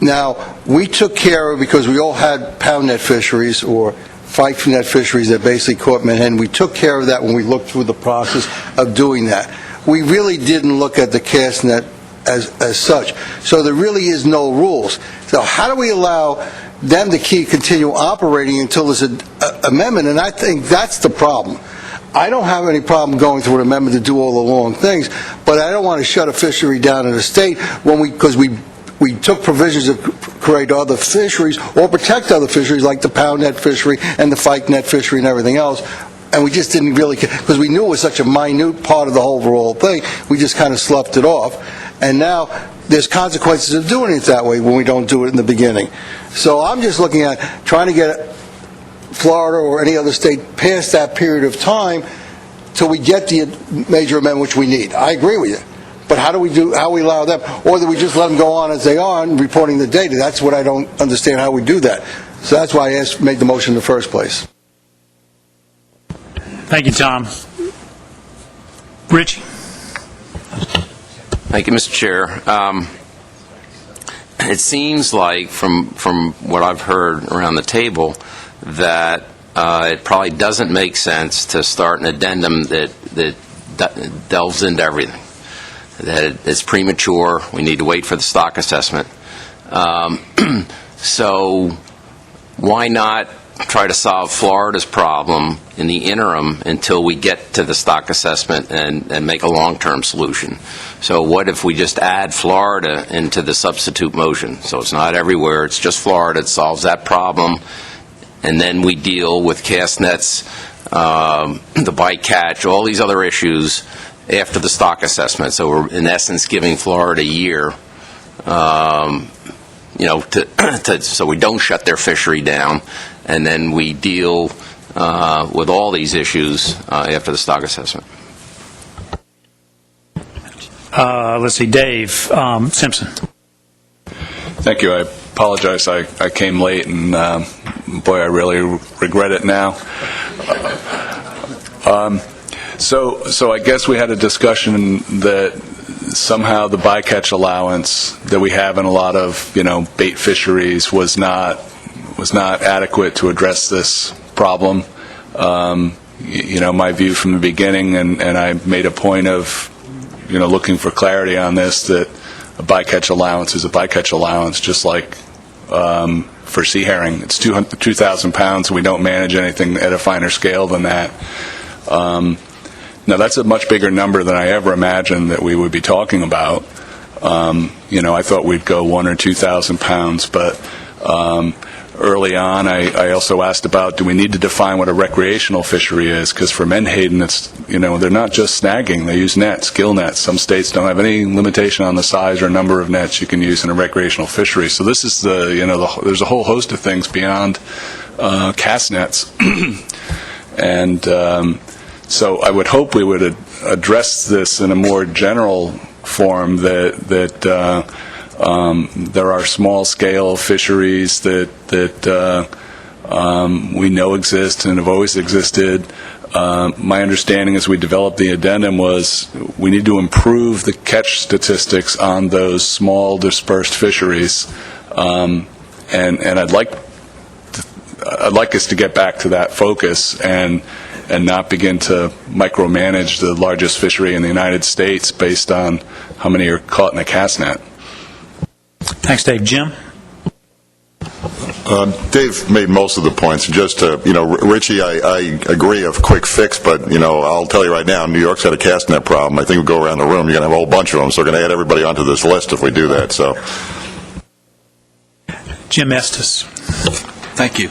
Now, we took care of, because we all had pound net fisheries or fight net fisheries that basically caught menhaden, we took care of that when we looked through the process of doing that. We really didn't look at the cast net as such. So there really is no rules. So how do we allow them to continue operating until there's an amendment? And I think that's the problem. I don't have any problem going through an amendment to do all the long things, but I don't want to shut a fishery down in a state because we took provisions to create other fisheries or protect other fisheries like the pound net fishery and the fight net fishery and everything else. And we just didn't really, because we knew it was such a minute part of the overall thing, we just kind of sloughed it off. And now there's consequences of doing it that way when we don't do it in the beginning. So I'm just looking at trying to get Florida or any other state past that period of time till we get the major amendment which we need. I agree with you. But how do we allow them? Or do we just let them go on as they are and reporting the data? That's what I don't understand how we do that. So that's why I made the motion in the first place. Thank you, Tom. Richie? Thank you, Mr. Chair. It seems like, from what I've heard around the table, that it probably doesn't make sense to start an addendum that delves into everything. That it's premature. We need to wait for the stock assessment. So why not try to solve Florida's problem in the interim until we get to the stock assessment and make a long-term solution? So what if we just add Florida into the substitute motion? So it's not everywhere, it's just Florida. It solves that problem. And then we deal with cast nets, the bycatch, all these other issues after the stock assessment. So we're, in essence, giving Florida a year, so we don't shut their fishery down, and then we deal with all these issues after the stock assessment. Let's see, Dave Simpson. Thank you. I apologize. I came late, and boy, I really regret it now. So I guess we had a discussion that somehow the bycatch allowance that we have in a lot of bait fisheries was not adequate to address this problem. My view from the beginning, and I made a point of looking for clarity on this, that a bycatch allowance is a bycatch allowance, just like for sea herring. It's 2,000 pounds, and we don't manage anything at a finer scale than that. Now, that's a much bigger number than I ever imagined that we would be talking about. I thought we'd go 1,000 or 2,000 pounds, but early on, I also asked about, do we need to define what a recreational fishery is? Because for menhaden, it's, they're not just snagging. They use nets, gill nets. Some states don't have any limitation on the size or number of nets you can use in a recreational fishery. So this is there's a whole host of things beyond cast nets. And so I would hope we would address this in a more general form, that there are small-scale fisheries that we know exist and have always existed. My understanding as we developed the addendum was we need to improve the catch statistics on those small dispersed fisheries, and I'd like us to get back to that focus and not begin to micromanage the largest fishery in the United States based on how many are caught in a cast net. Thanks, Dave. Jim? Dave made most of the points. Just to, Richie, I agree of quick fix, but, I'll tell you right now, New York's got a cast net problem. I think we go around the room, you're going to have a whole bunch of them, so we're going to add everybody onto this list if we do that. So, Jim Estes. Thank you.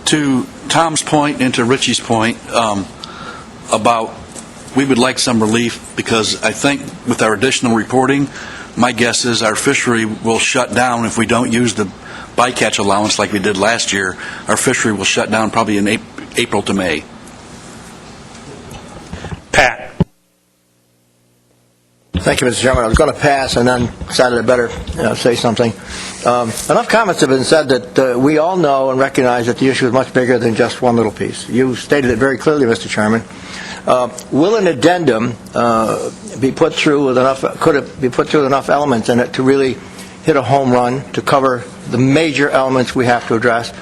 To Tom's point and to Richie's point about we would like some relief, because I think with our additional reporting, my guess is our fishery will shut down if we don't use the bycatch allowance like we did last year. Our fishery will shut down probably in April to May. Pat. Thank you, Mr. Chairman. I was going to pass and then decided I better say something. Enough comments have been said that we all know and recognize that the issue is much bigger than just one little piece. You stated it very clearly, Mr. Chairman. Will an addendum be put through with enough? Could it be put through with enough elements in it to really hit a home run to cover the major elements we have to address,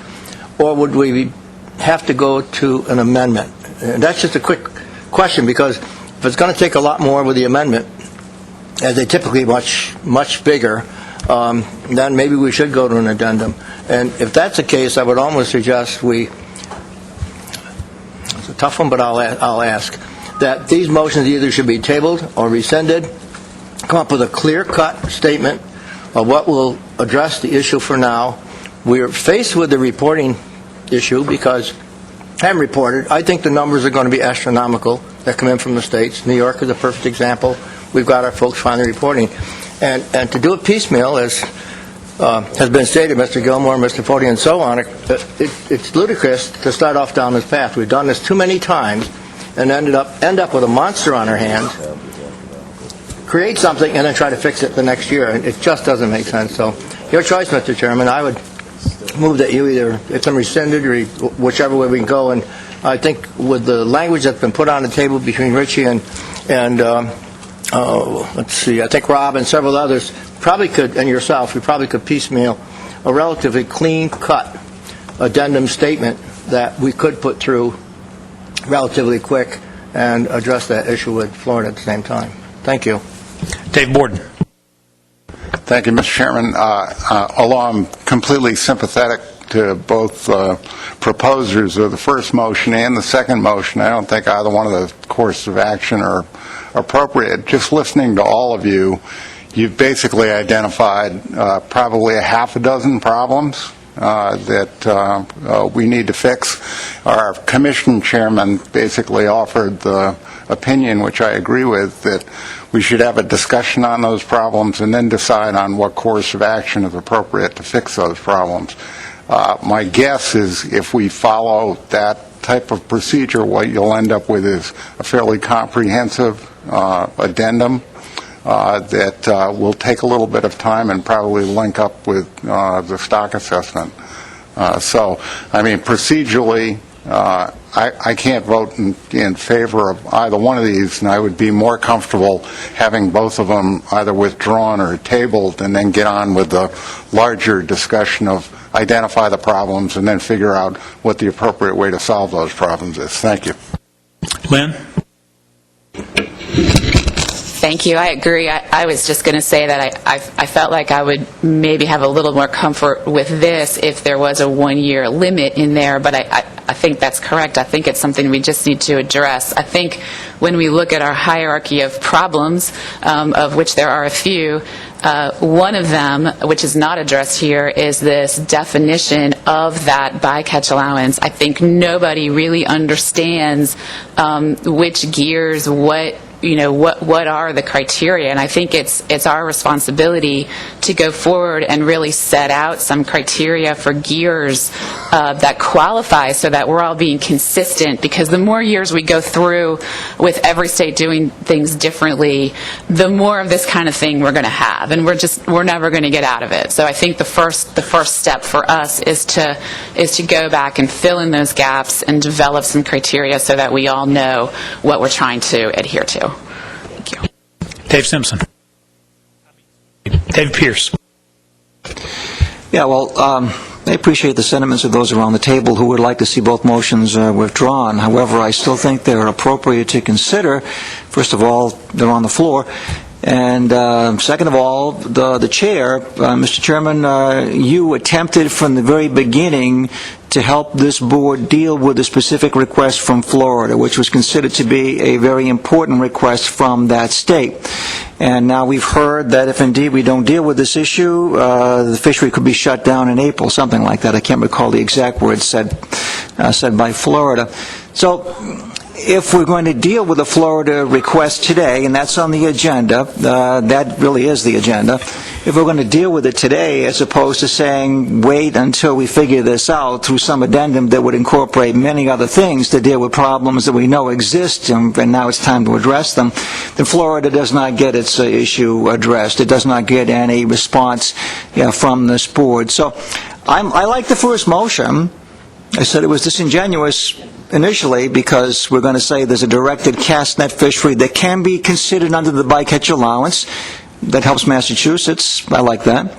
or would we have to go to an amendment? And that's just a quick question, because if it's going to take a lot more with the amendment, as they typically much bigger, then maybe we should go to an addendum. And if that's the case, I would almost suggest it's a tough one, but I'll ask, that these motions either should be tabled or rescinded, come up with a clear-cut statement of what will address the issue for now. We're faced with the reporting issue because I'm reported. I think the numbers are going to be astronomical that come in from the states. New York is a perfect example. We've got our folks finally reporting. And to do it piecemeal, as has been stated, Mr. Gilmore, Mr. Foti, and so on, it's ludicrous to start off down this path. We've done this too many times and end up with a monster on our hands, create something, and then try to fix it the next year. It just doesn't make sense. So your choice, Mr. Chairman. I would move that you either, it's rescinded, or whichever way we can go. And I think with the language that's been put on the table between Richie and let's see, I think Rob and several others probably could, and yourself, we probably could piecemeal a relatively clean-cut addendum statement that we could put through relatively quick and address that issue with Florida at the same time. Thank you. Dave Borden. Thank you, Mr. Chairman. Although I'm completely sympathetic to both proposers of the first motion and the second motion, I don't think either one of the courses of action are appropriate. Just listening to all of you, you've basically identified probably a half a dozen problems that we need to fix. Our commission chairman basically offered the opinion, which I agree with, that we should have a discussion on those problems and then decide on what course of action is appropriate to fix those problems. My guess is if we follow that type of procedure, what you'll end up with is a fairly comprehensive addendum that will take a little bit of time and probably link up with the stock assessment. So, I mean, procedurally, I can't vote in favor of either one of these, and I would be more comfortable having both of them either withdrawn or tabled and then get on with the larger discussion of identify the problems and then figure out what the appropriate way to solve those problems is. Thank you. Lynn? Thank you. I agree. I was just going to say that I felt like I would maybe have a little more comfort with this if there was a one-year limit in there, but I think that's correct. I think it's something we just need to address. I think when we look at our hierarchy of problems, of which there are a few, one of them, which is not addressed here, is this definition of that bycatch allowance. I think nobody really understands which gears, what are the criteria, and I think it's our responsibility to go forward and really set out some criteria for gears that qualify so that we're all being consistent, because the more years we go through with every state doing things differently, the more of this kind of thing we're going to have, and we're never going to get out of it. So I think the first step for us is to go back and fill in those gaps and develop some criteria so that we all know what we're trying to adhere to. Thank you. Dave Simpson. David Pierce. Yeah, well, I appreciate the sentiments of those around the table who would like to see both motions withdrawn. However, I still think they're appropriate to consider. First of all, they're on the floor. And second of all, the chair, Mr. Chairman, you attempted from the very beginning to help this board deal with a specific request from Florida, which was considered to be a very important request from that state. And now we've heard that if indeed we don't deal with this issue, the fishery could be shut down in April, something like that. I can't recall the exact words said by Florida. So if we're going to deal with the Florida request today, and that's on the agenda, that really is the agenda, if we're going to deal with it today as opposed to saying wait until we figure this out through some addendum that would incorporate many other things to deal with problems that we know exist and now it's time to address them, then Florida does not get its issue addressed. It does not get any response from this board. So I like the first motion. I said it was disingenuous initially because we're going to say there's a directed cast net fishery that can be considered under the bycatch allowance. that helps Massachusetts. I like that.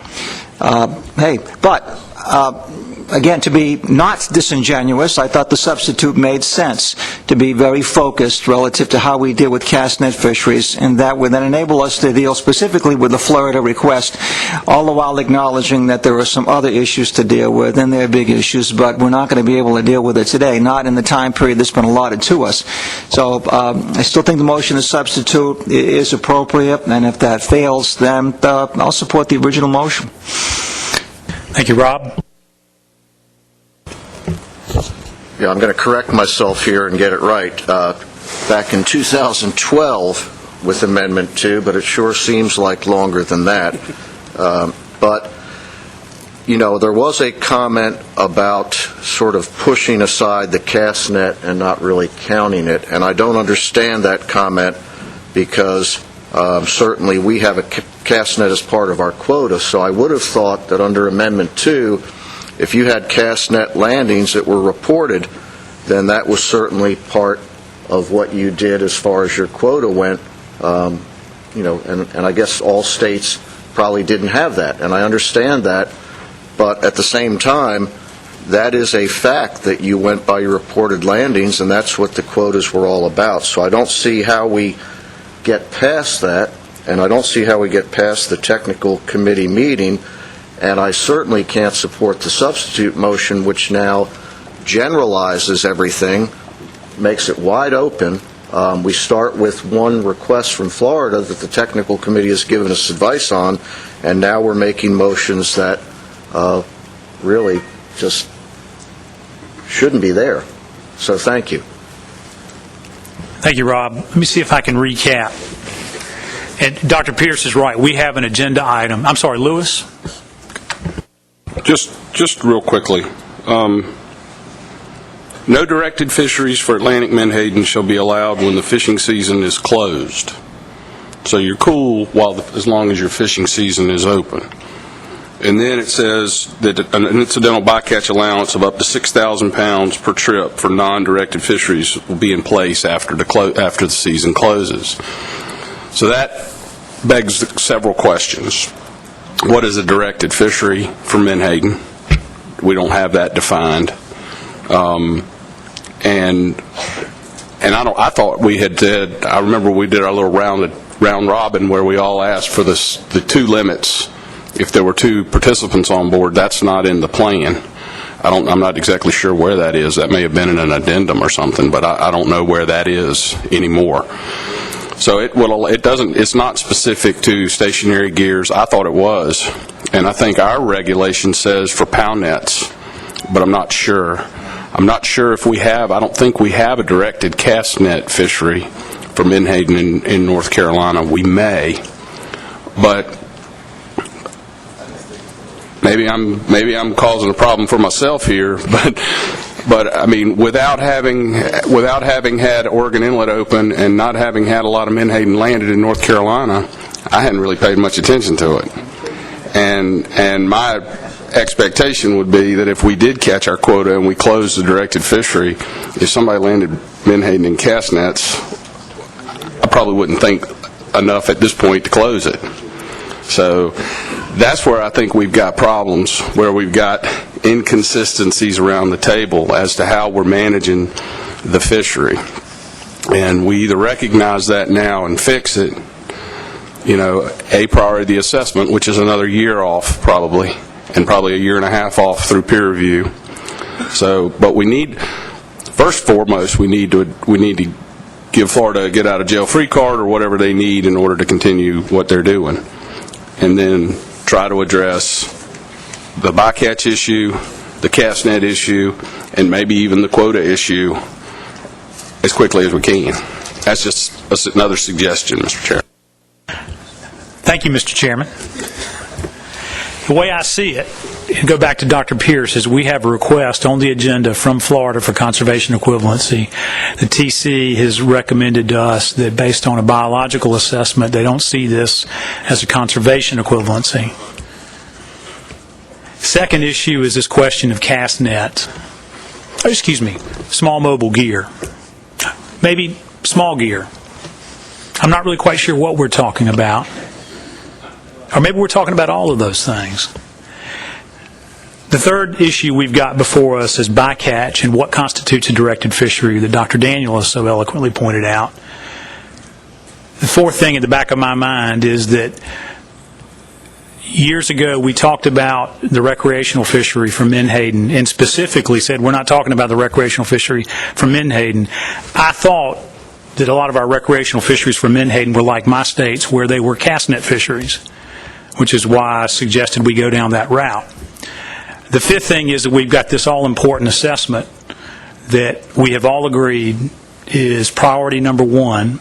Again, to be not disingenuous, I thought the substitute made sense, to be very focused relative to how we deal with cast net fisheries, and that would then enable us to deal specifically with the Florida request, all the while acknowledging that there are some other issues to deal with, and they're big issues, but we're not going to be able to deal with it today, not in the time period that's been allotted to us. So I still think the motion to substitute is appropriate, and if that fails, then I'll support the original motion. Thank you, Rob. Yeah, I'm going to correct myself here and get it right. Back in 2012 with Amendment 2, but it sure seems like longer than that. But, you know, there was a comment about sort of pushing aside the cast net and not really counting it, and I don't understand that comment because certainly we have a cast net as part of our quota, so I would have thought that under Amendment 2, if you had cast net landings that were reported, then that was certainly part of what you did as far as your quota went. And I guess all states probably didn't have that, and I understand that. But at the same time, that is a fact that you went by your reported landings, and that's what the quotas were all about. So I don't see how we get past that, and I don't see how we get past the technical committee meeting. And I certainly can't support the substitute motion, which now generalizes everything, makes it wide open. We start with one request from Florida that the technical committee has given us advice on, and now we're making motions that really just shouldn't be there. So thank you. Thank you, Rob. Let me see if I can recap. And Dr. Pierce is right. We have an agenda item. I'm sorry, Lewis? Just real quickly, no directed fisheries for Atlantic Menhaden shall be allowed when the fishing season is closed. So you're cool as long as your fishing season is open. And then it says that an incidental bycatch allowance of up to 6,000 pounds per trip for non-directed fisheries will be in place after the season closes. So that begs several questions. What is a directed fishery for Menhaden? We don't have that defined. And I thought we had said, I remember we did our little round robin where we all asked for the two limits. If there were two participants on board, that's not in the plan. I'm not exactly sure where that is. That may have been in an addendum or something, but I don't know where that is anymore. So it's not specific to stationary gears. I thought it was, and I think our regulation says for pound nets, but I'm not sure. I'm not sure if we have. I don't think we have a directed cast net fishery for Menhaden in North Carolina. We may, but maybe I'm causing a problem for myself here, but I mean, without having had Oregon Inlet open and not having had a lot of Menhaden landed in North Carolina, I hadn't really paid much attention to it. And my expectation would be that if we did catch our quota and we closed the directed fishery, if somebody landed Menhaden in cast nets, I probably wouldn't think enough at this point to close it. So that's where I think we've got problems, where we've got inconsistencies around the table as to how we're managing the fishery. And we either recognize that now and fix it, a priority assessment, which is another year off probably, and probably a year and a half off through peer review. So, but we need, first and foremost, we need to give Florida a get out of jail free card or whatever they need in order to continue what they're doing. And then try to address the bycatch issue, the cast net issue, and maybe even the quota issue as quickly as we can. That's just another suggestion, Mr. Chair. Thank you, Mr. Chairman. The way I see it, and go back to Dr. Pierce, is we have a request on the agenda from Florida for conservation equivalency. The TC has recommended to us that based on a biological assessment, they don't see this as a conservation equivalency. Second issue is this question of cast net. Small mobile gear. Maybe small gear. I'm not really quite sure what we're talking about. Or maybe we're talking about all of those things. The third issue we've got before us is bycatch and what constitutes a directed fishery that Dr. Daniel has so eloquently pointed out. The fourth thing in the back of my mind is that years ago we talked about the recreational fishery from Menhaden and specifically said we're not talking about the recreational fishery from Menhaden. I thought that a lot of our recreational fisheries from Menhaden were like my state's, where they were cast net fisheries, which is why I suggested we go down that route. The fifth thing is that we've got this all-important assessment that we have all agreed is priority number one,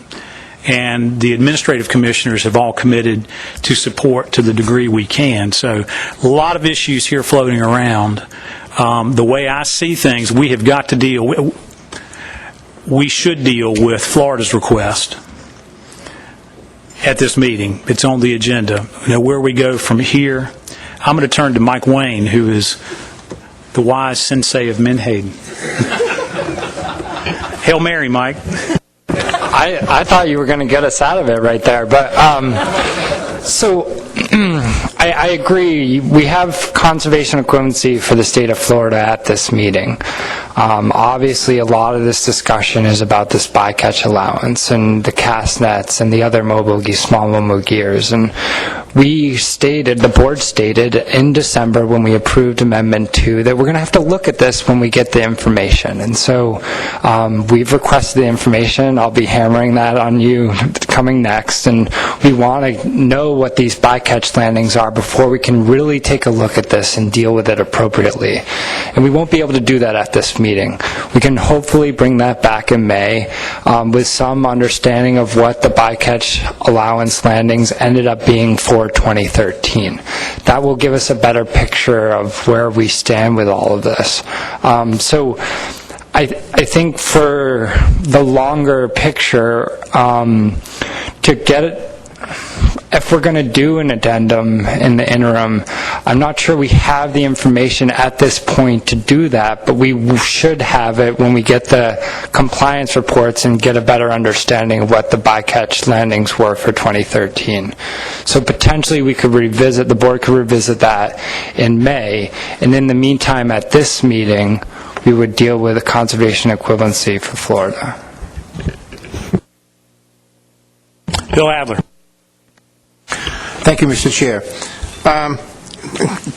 and the administrative commissioners have all committed to support to the degree we can. So a lot of issues here floating around. The way I see things, we have got to deal with, we should deal with Florida's request at this meeting. It's on the agenda. You know, where we go from here, I'm going to turn to Mike Wayne, who is the wise sensei of Menhaden. Hail Mary, Mike. I thought you were going to get us out of it right there, but I agree. We have conservation equivalency for the state of Florida at this meeting. Obviously, a lot of this discussion is about this bycatch allowance and the cast nets and the other small mobile gears. And we stated, the board stated in December when we approved Amendment 2 that we're going to have to look at this when we get the information. And so we've requested the information. I'll be hammering that on you coming next. And we want to know what these bycatch landings are before we can really take a look at this and deal with it appropriately. And we won't be able to do that at this meeting. We can hopefully bring that back in May with some understanding of what the bycatch allowance landings ended up being for 2013. That will give us a better picture of where we stand with all of this. So I think for the longer picture, to get it, if we're going to do an addendum in the interim, I'm not sure we have the information at this point to do that, but we should have it when we get the compliance reports and get a better understanding of what the bycatch landings were for 2013. So potentially we could revisit, the board could revisit that in May, and in the meantime at this meeting we would deal with a conservation equivalency for Florida. Bill Adler. Thank you, Mr. Chair.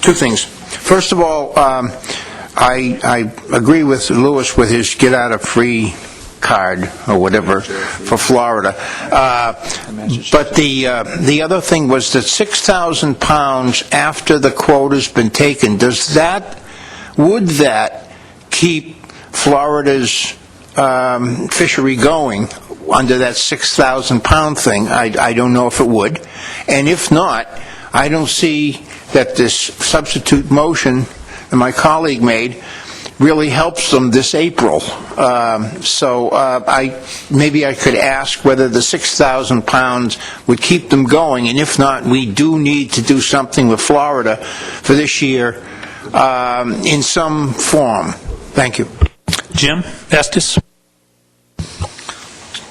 Two things. First of all, I agree with Lewis with his get-out-of-free card or whatever for Florida. But the other thing was that 6,000 pounds after the quota's been taken, would that keep Florida's fishery going under that 6,000 pound thing? I don't know if it would. And if not, I don't see that this substitute motion that my colleague made really helps them this April. Maybe I could ask whether the 6,000 pounds would keep them going, and if not, we do need to do something with Florida for this year in some form. Thank you. Jim Estes.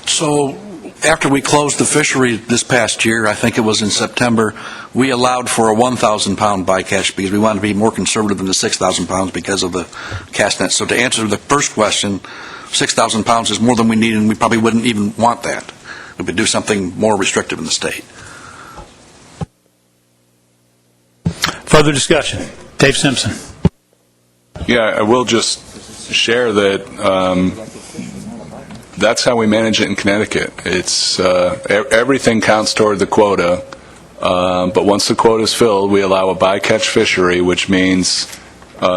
So after we closed the fishery this past year, I think it was in September, we allowed for a 1,000 pound bycatch because we wanted to be more conservative than the 6,000 pounds because of the cast net. So to answer the first question, 6,000 pounds is more than we need, and we probably wouldn't even want that. We would do something more restrictive in the state. Further discussion. Dave Simpson. Yeah, I will just share that that's how we manage it in Connecticut. It's everything counts toward the quota, but once the quota is filled, we allow a bycatch fishery, which means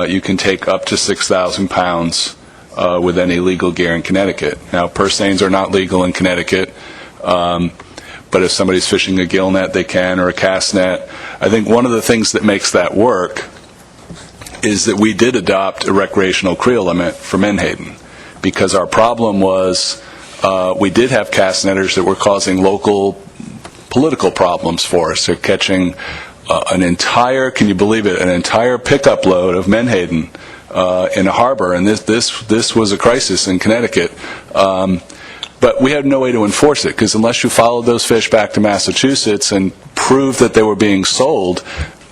you can take up to 6,000 pounds with any legal gear in Connecticut. Now, purse seines are not legal in Connecticut, but if somebody's fishing a gill net, they can, or a cast net. I think one of the things that makes that work is that we did adopt a recreational creel limit for Menhaden, because our problem was we did have cast netters that were causing local political problems for us. They're catching an entire, can you believe it, an entire pickup load of Menhaden in a harbor, and this was a crisis in Connecticut. But we had no way to enforce it, because unless you followed those fish back to Massachusetts and proved that they were being sold,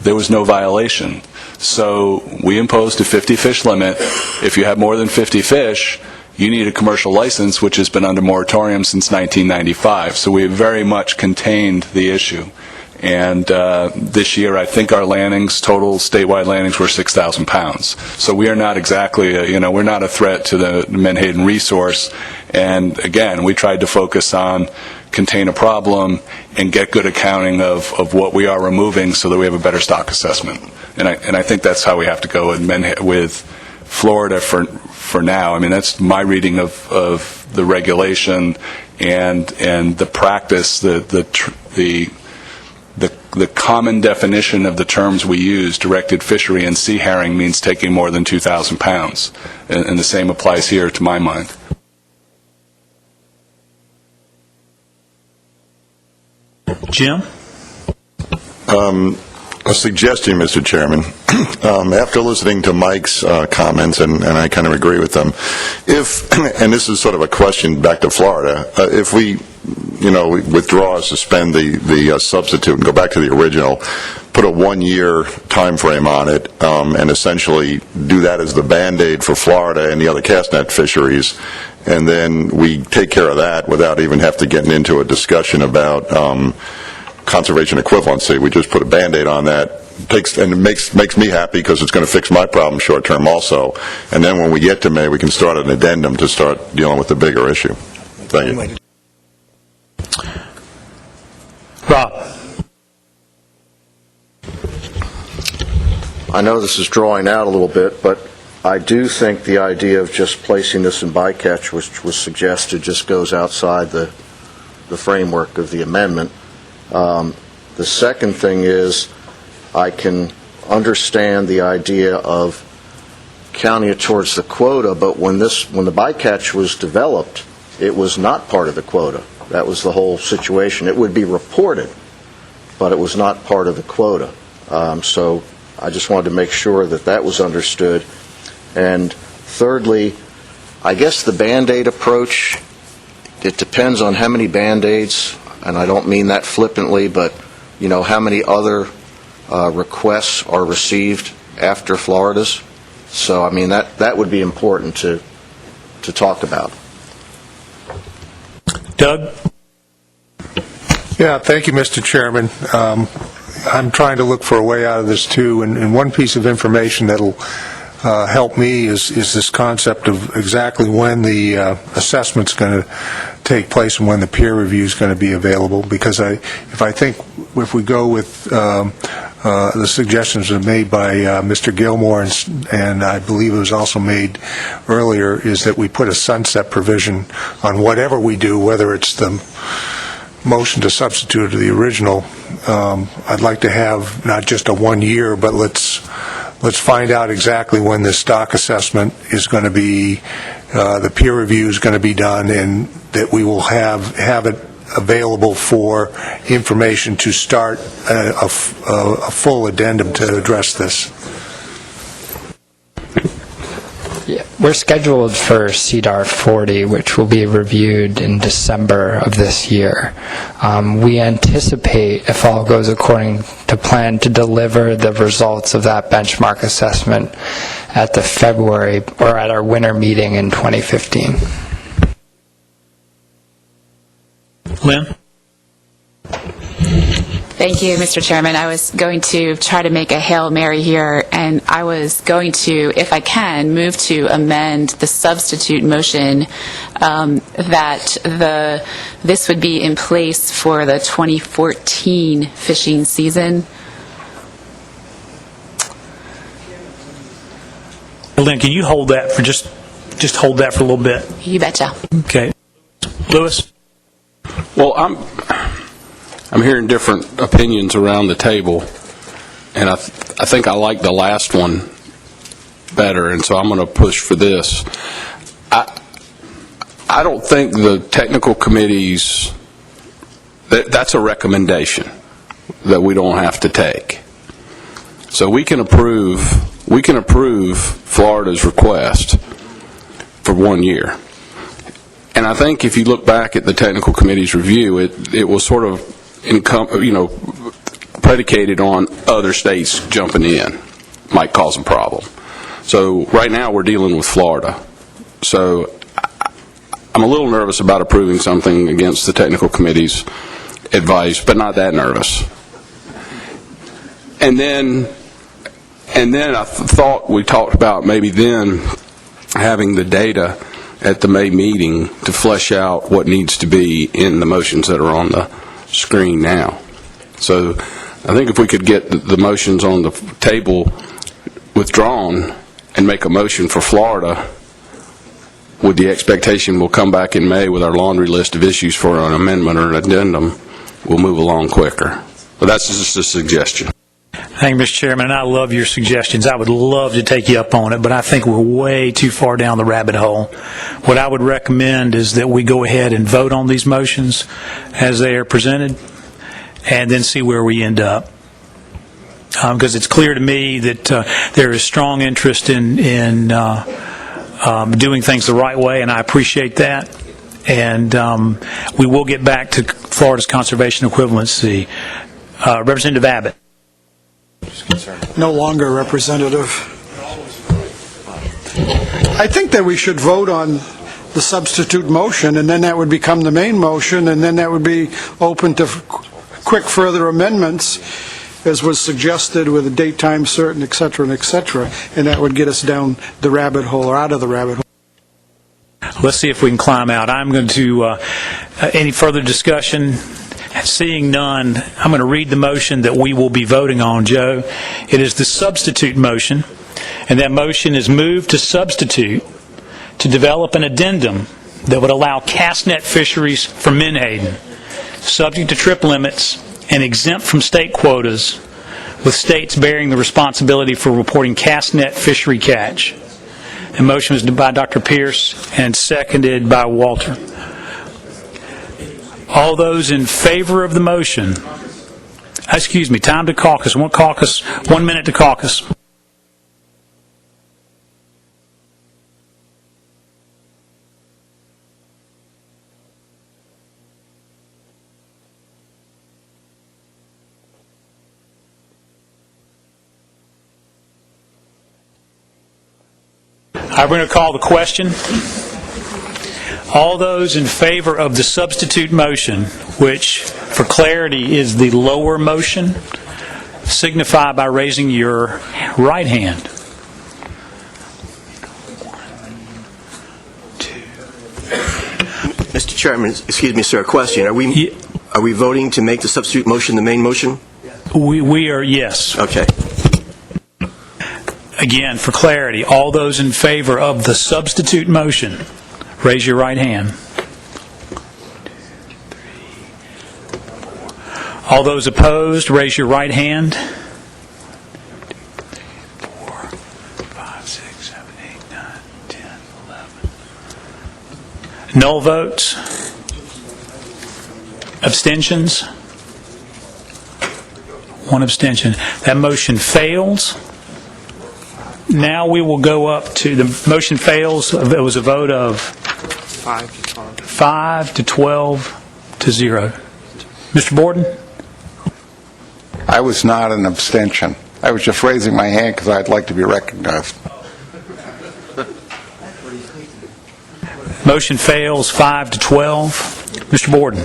there was no violation. So we imposed a 50-fish limit. If you have more than 50 fish, you need a commercial license, which has been under moratorium since 1995. So we have very much contained the issue. And this year, I think our landings, total statewide landings, were 6,000 pounds. So we are not exactly, we're not a threat to the Menhaden resource. And again, we tried to focus on contain a problem and get good accounting of what we are removing so that we have a better stock assessment. And I think that's how we have to go with Florida for now. I mean, that's my reading of the regulation and the practice, the common definition of the terms we use, directed fishery and sea herring, means taking more than 2,000 pounds. And the same applies here, to my mind. Jim? A suggestion, Mr. Chairman. After listening to Mike's comments, and I kind of agree with them, and this is sort of a question back to Florida, if we withdraw or suspend the substitute and go back to the original, put a 1-year time frame on it, and essentially do that as the Band-Aid for Florida and the other cast net fisheries, and then we take care of that without even have to get into a discussion about conservation equivalency. We just put a Band-Aid on that. And it makes me happy because it's going to fix my problem short term also. And then when we get to May, we can start an addendum to start dealing with the bigger issue. Thank you. Rob? I know this is drawing out a little bit, but I do think the idea of just placing this in bycatch, which was suggested, just goes outside the framework of the amendment. The second thing is, I can understand the idea of counting it towards the quota, but when the bycatch was developed, it was not part of the quota. That was the whole situation. It would be reported, but it was not part of the quota. So I just wanted to make sure that that was understood. And thirdly, I guess the Band-Aid approach, it depends on how many Band-Aids, and I don't mean that flippantly, but how many other requests are received after Florida's. So, I mean, that would be important to talk about. Doug? Yeah, thank you, Mr. Chairman. I'm trying to look for a way out of this, too, and one piece of information that'll help me is this concept of exactly when the assessment's going to take place and when the peer review is going to be available, because if we go with the suggestions that are made by Mr. Gilmore, and I believe it was also made earlier, is that we put a sunset provision on whatever we do, whether it's the motion to substitute or the original. I'd like to have not just a 1 year, but let's find out exactly when this stock assessment is going to be, the peer review is going to be done, and that we will have it available for information to start a full addendum to address this. Yeah, we're scheduled for CDAR 40, which will be reviewed in December of this year. We anticipate, if all goes according to plan, to deliver the results of that benchmark assessment at the February, or at our winter meeting in 2015. Lynn? Thank you, Mr. Chairman. I was going to try to make a Hail Mary here, and I was going to, if I can, move to amend the substitute motion that this would be in place for the 2014 fishing season. Lynn, can you hold that for just hold that for a little bit? You betcha. Okay. Lewis? Well, I'm hearing different opinions around the table, and I think I like the last one better, and so I'm going to push for this. I don't think the technical committees, that's a recommendation that we don't have to take. So we can approve Florida's request for 1 year. And I think if you look back at the technical committee's review, it was sort of predicated on other states jumping in might cause a problem. So right now we're dealing with Florida. So I'm a little nervous about approving something against the technical committee's advice, but not that nervous. And then I thought we talked about maybe then having the data at the May meeting to flesh out what needs to be in the motions that are on the screen now. So I think if we could get the motions on the table withdrawn and make a motion for Florida with the expectation we'll come back in May with our laundry list of issues for an amendment or an addendum, we'll move along quicker. But that's just a suggestion. Thank you, Mr. Chairman, and I love your suggestions. I would love to take you up on it, but I think we're way too far down the rabbit hole. What I would recommend is that we go ahead and vote on these motions as they are presented, and then see where we end up. Because it's clear to me that there is strong interest in doing things the right way, and I appreciate that. And we will get back to Florida's conservation equivalency. Representative Abbott. No longer representative. I think that we should vote on the substitute motion, and then that would become the main motion, and then that would be open to quick further amendments, as was suggested, with a date, time certain, et cetera, and that would get us down the rabbit hole, or out of the rabbit hole. Let's see if we can climb out. I'm going to, any further discussion? Seeing none, I'm going to read the motion that we will be voting on, Joe. It is the substitute motion, and that motion is moved to substitute to develop an addendum that would allow cast net fisheries for Menhaden, subject to trip limits and exempt from state quotas, with states bearing the responsibility for reporting cast net fishery catch. The motion was by Dr. Pierce and seconded by Walter. All those in favor of the motion, excuse me, time to caucus. 1 minute to caucus. I'm going to call the question. All those in favor of the substitute motion, which for clarity is the lower motion, signify by raising your right hand. 1, 2. Mr. Chairman, excuse me, sir, a question. Are we voting to make the substitute motion the main motion? We are, yes. Okay. Again, for clarity, all those in favor of the substitute motion, raise your right hand. 2, 3, 4. All those opposed, raise your right hand. 1, 2, 3, 4, 5, 6, 7, 8, 9, 10, 11. Null votes? Abstentions? 1 abstention. That motion fails. Now we will go up to, the motion fails. It was a vote of 5 to 12 to 0. Mr. Borden? I was not an abstention. I was just raising my hand because I'd like to be recognized. Motion fails 5 to 12. Mr. Borden?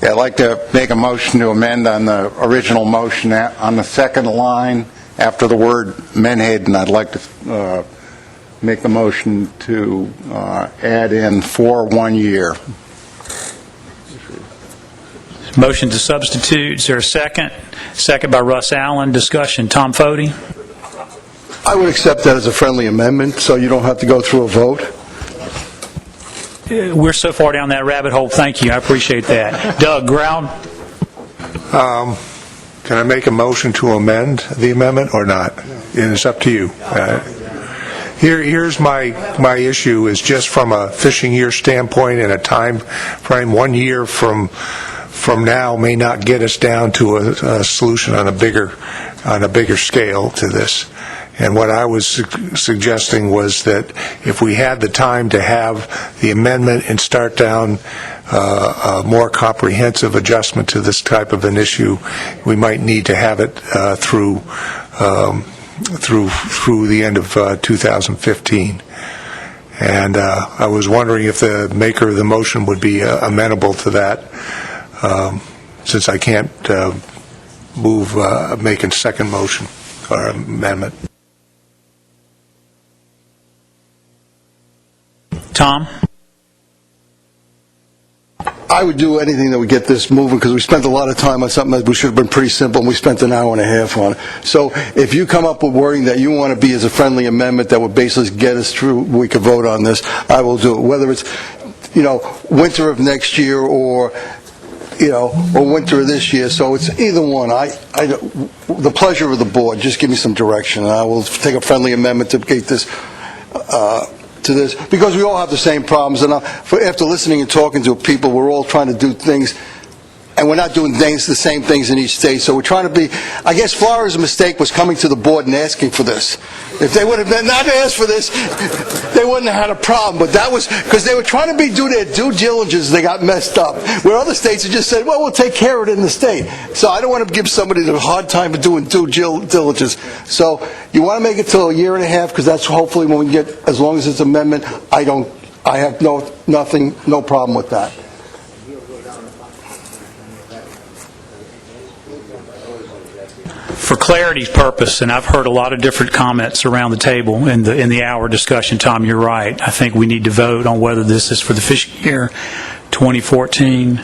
Yeah, I'd like to make a motion to amend on the original motion on the second line. After the word Menhaden, I'd like to make the motion to add in for 1 year. Motion to substitute. Is there a second? Second by Russ Allen. Discussion. Tom Fody? I would accept that as a friendly amendment, so you don't have to go through a vote. We're so far down that rabbit hole. Thank you. I appreciate that. Doug Ground? Can I make a motion to amend the amendment or not? And it's up to you. Here's my issue is just from a fishing year standpoint and a time frame. 1 year from now may not get us down to a solution on a bigger scale to this. And what I was suggesting was that if we had the time to have the amendment and start down a more comprehensive adjustment to this type of an issue, we might need to have it through the end of 2015. And I was wondering if the maker of the motion would be amenable to that, since I can't make a second motion or amendment. Tom? I would do anything that would get this moving, because we spent a lot of time on something that should have been pretty simple, and we spent an hour and a half on it. So if you come up with wording that you want to be as a friendly amendment that would basically get us through, we could vote on this, I will do it. Whether it's, winter of next year or winter of this year. So it's either one. The pleasure of the board, just give me some direction, and I will take a friendly amendment to get this to this, because we all have the same problems. And after listening and talking to people, we're all trying to do things, and we're not doing the same things in each state. So we're trying to be, I guess Florida's mistake was coming to the board and asking for this. If they would have been not asked for this, they wouldn't have had a problem. But that was because they were trying to do their due diligence. They got messed up. Where other states have just said, well, we'll take care of it in the state. So I don't want to give somebody the hard time of doing due diligence. So you want to make it till a year and a half, because that's hopefully when we get, as long as it's amendment, I have no problem with that. For clarity's purpose, and I've heard a lot of different comments around the table in the hour discussion, Tom, you're right. I think we need to vote on whether this is for the fishing year 2014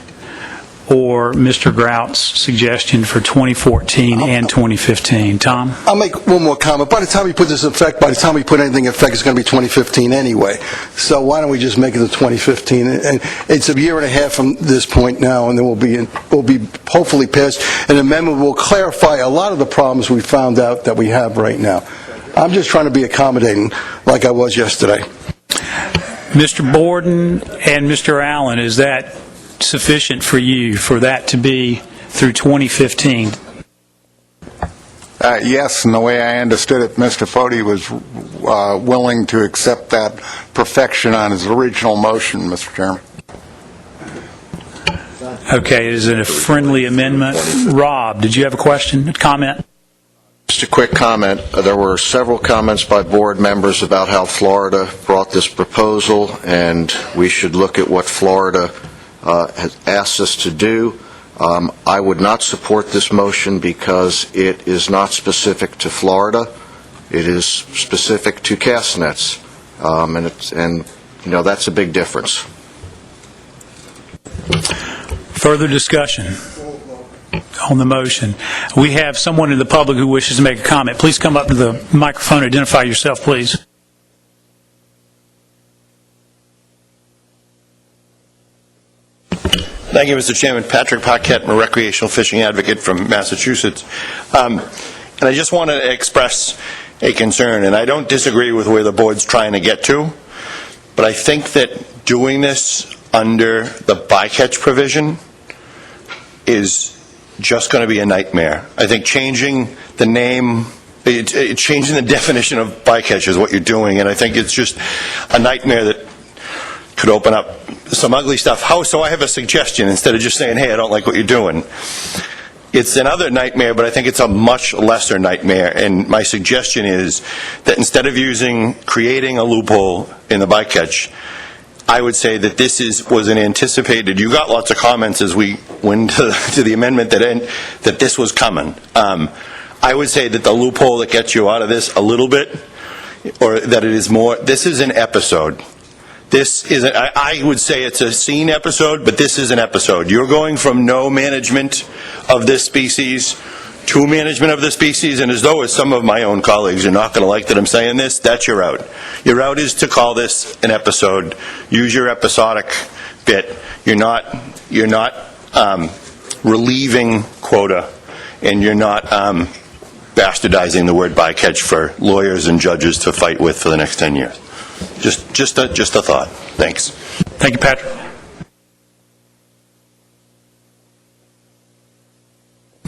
or Mr. Grout's suggestion for 2014 and 2015. Tom? I'll make one more comment. By the time we put this in effect, by the time we put anything in effect, it's going to be 2015 anyway. So why don't we just make it the 2015? And it's a year and a half from this point now, and then we'll be hopefully passed. An amendment will clarify a lot of the problems we found out that we have right now. I'm just trying to be accommodating, like I was yesterday. Mr. Borden and Mr. Allen, is that sufficient for you, for that to be through 2015? Yes, and the way I understood it, Mr. Foti was willing to accept that perfection on his original motion, Mr. Chairman. Okay, is it a friendly amendment? Rob, did you have a question, comment? Just a quick comment. There were several comments by board members about how Florida brought this proposal, and we should look at what Florida has asked us to do. I would not support this motion because it is not specific to Florida. It is specific to cast nets, and that's a big difference. Further discussion on the motion. We have someone in the public who wishes to make a comment. Please come up to the microphone. Identify yourself, please. Thank you, Mr. Chairman. Patrick Paquette, I'm a recreational fishing advocate from Massachusetts. And I just want to express a concern, and I don't disagree with where the board's trying to get to, but I think that doing this under the bycatch provision is just going to be a nightmare. I think changing the name, changing the definition of bycatch is what you're doing, and I think it's just a nightmare that could open up some ugly stuff. So I have a suggestion. Instead of just saying, hey, I don't like what you're doing, it's another nightmare, but I think it's a much lesser nightmare. And my suggestion is that instead of creating a loophole in the bycatch, I would say that this was an anticipated. You got lots of comments as we went to the amendment that this was coming. I would say that the loophole that gets you out of this a little bit, or that it is more, this is an episode. This is, I would say it's a scene episode, but this is an episode. You're going from no management of this species to management of the species, and as though as some of my own colleagues are not going to like that I'm saying this, that's your out. Your out is to call this an episode. Use your episodic bit. You're not relieving quota, and you're not bastardizing the word bycatch for lawyers and judges to fight with for the next 10 years. Just a thought. Thanks. Thank you, Patrick.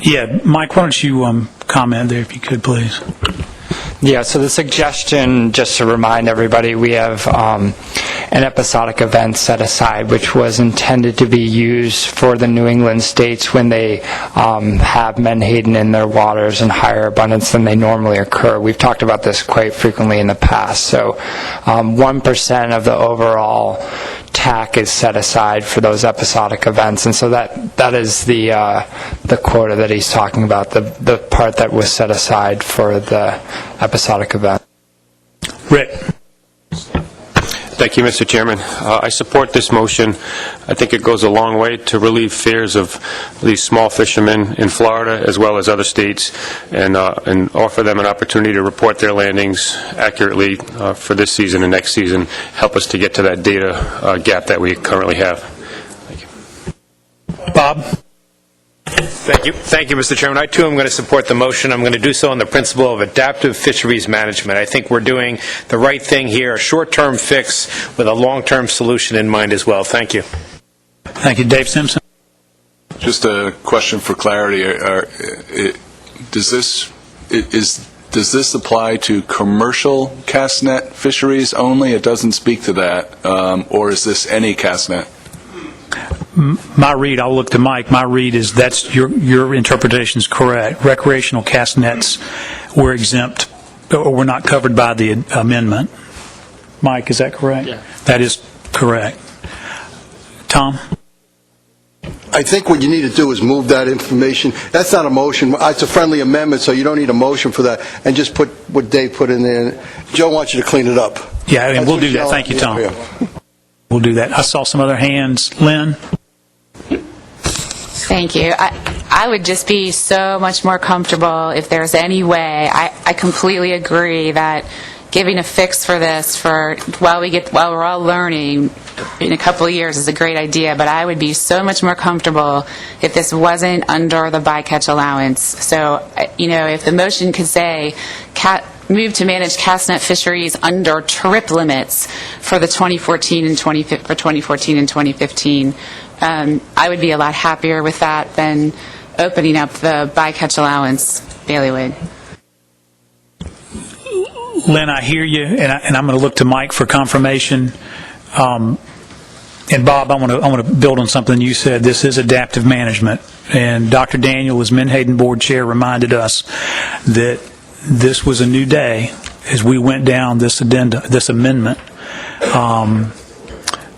Yeah, Mike, why don't you comment there if you could, please? Yeah, so the suggestion, just to remind everybody, we have an episodic event set aside, which was intended to be used for the New England states when they have menhaden in their waters in higher abundance than they normally occur. We've talked about this quite frequently in the past. So 1% of the overall TAC is set aside for those episodic events, and so that is the quota that he's talking about, the part that was set aside for the episodic event. Rick. Thank you, Mr. Chairman. I support this motion. I think it goes a long way to relieve fears of these small fishermen in Florida as well as other states, and offer them an opportunity to report their landings accurately for this season and next season, help us to get to that data gap that we currently have. Thank you. Bob? Thank you, Mr. Chairman. I, too, am going to support the motion. I'm going to do so on the principle of adaptive fisheries management. I think we're doing the right thing here, a short-term fix with a long-term solution in mind as well. Thank you. Thank you. Dave Simpson? Just a question for clarity. Does this apply to commercial cast net fisheries only? It doesn't speak to that. Or is this any cast net? My read, I'll look to Mike, my read is that's your interpretation is correct. Recreational cast nets were exempt, or were not covered by the amendment. Mike, is that correct? Yeah. That is correct. Tom? I think what you need to do is move that information. That's not a motion. It's a friendly amendment, so you don't need a motion for that. And just put what Dave put in there. Joe wants you to clean it up. Yeah, and we'll do that. Thank you, Tom. We'll do that. I saw some other hands. Lynn? Thank you. I would just be so much more comfortable if there's any way. I completely agree that giving a fix for this while we're all learning in a couple of years is a great idea, but I would be so much more comfortable if this wasn't under the bycatch allowance. So, if the motion could say move to manage cast net fisheries under trip limits for the 2014 and 2015. I would be a lot happier with that than opening up the bycatch allowance bailiwick. Lynn, I hear you, and I'm going to look to Mike for confirmation. And Bob, I want to build on something you said. This is adaptive management, and Dr. Daniel, as Menhaden Board Chair, reminded us that this was a new day as we went down this amendment.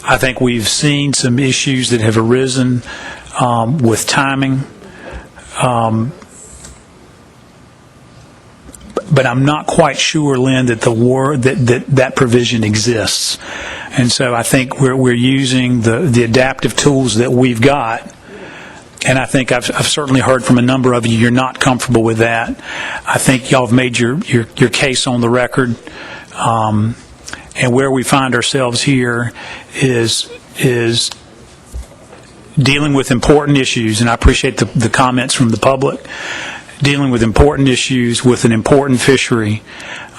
I think we've seen some issues that have arisen with timing. But I'm not quite sure, Lynn, that that provision exists. And so I think we're using the adaptive tools that we've got. And I think I've certainly heard from a number of you, you're not comfortable with that. I think y'all have made your case on the record. And where we find ourselves here is dealing with important issues, and I appreciate the comments from the public, dealing with important issues with an important fishery,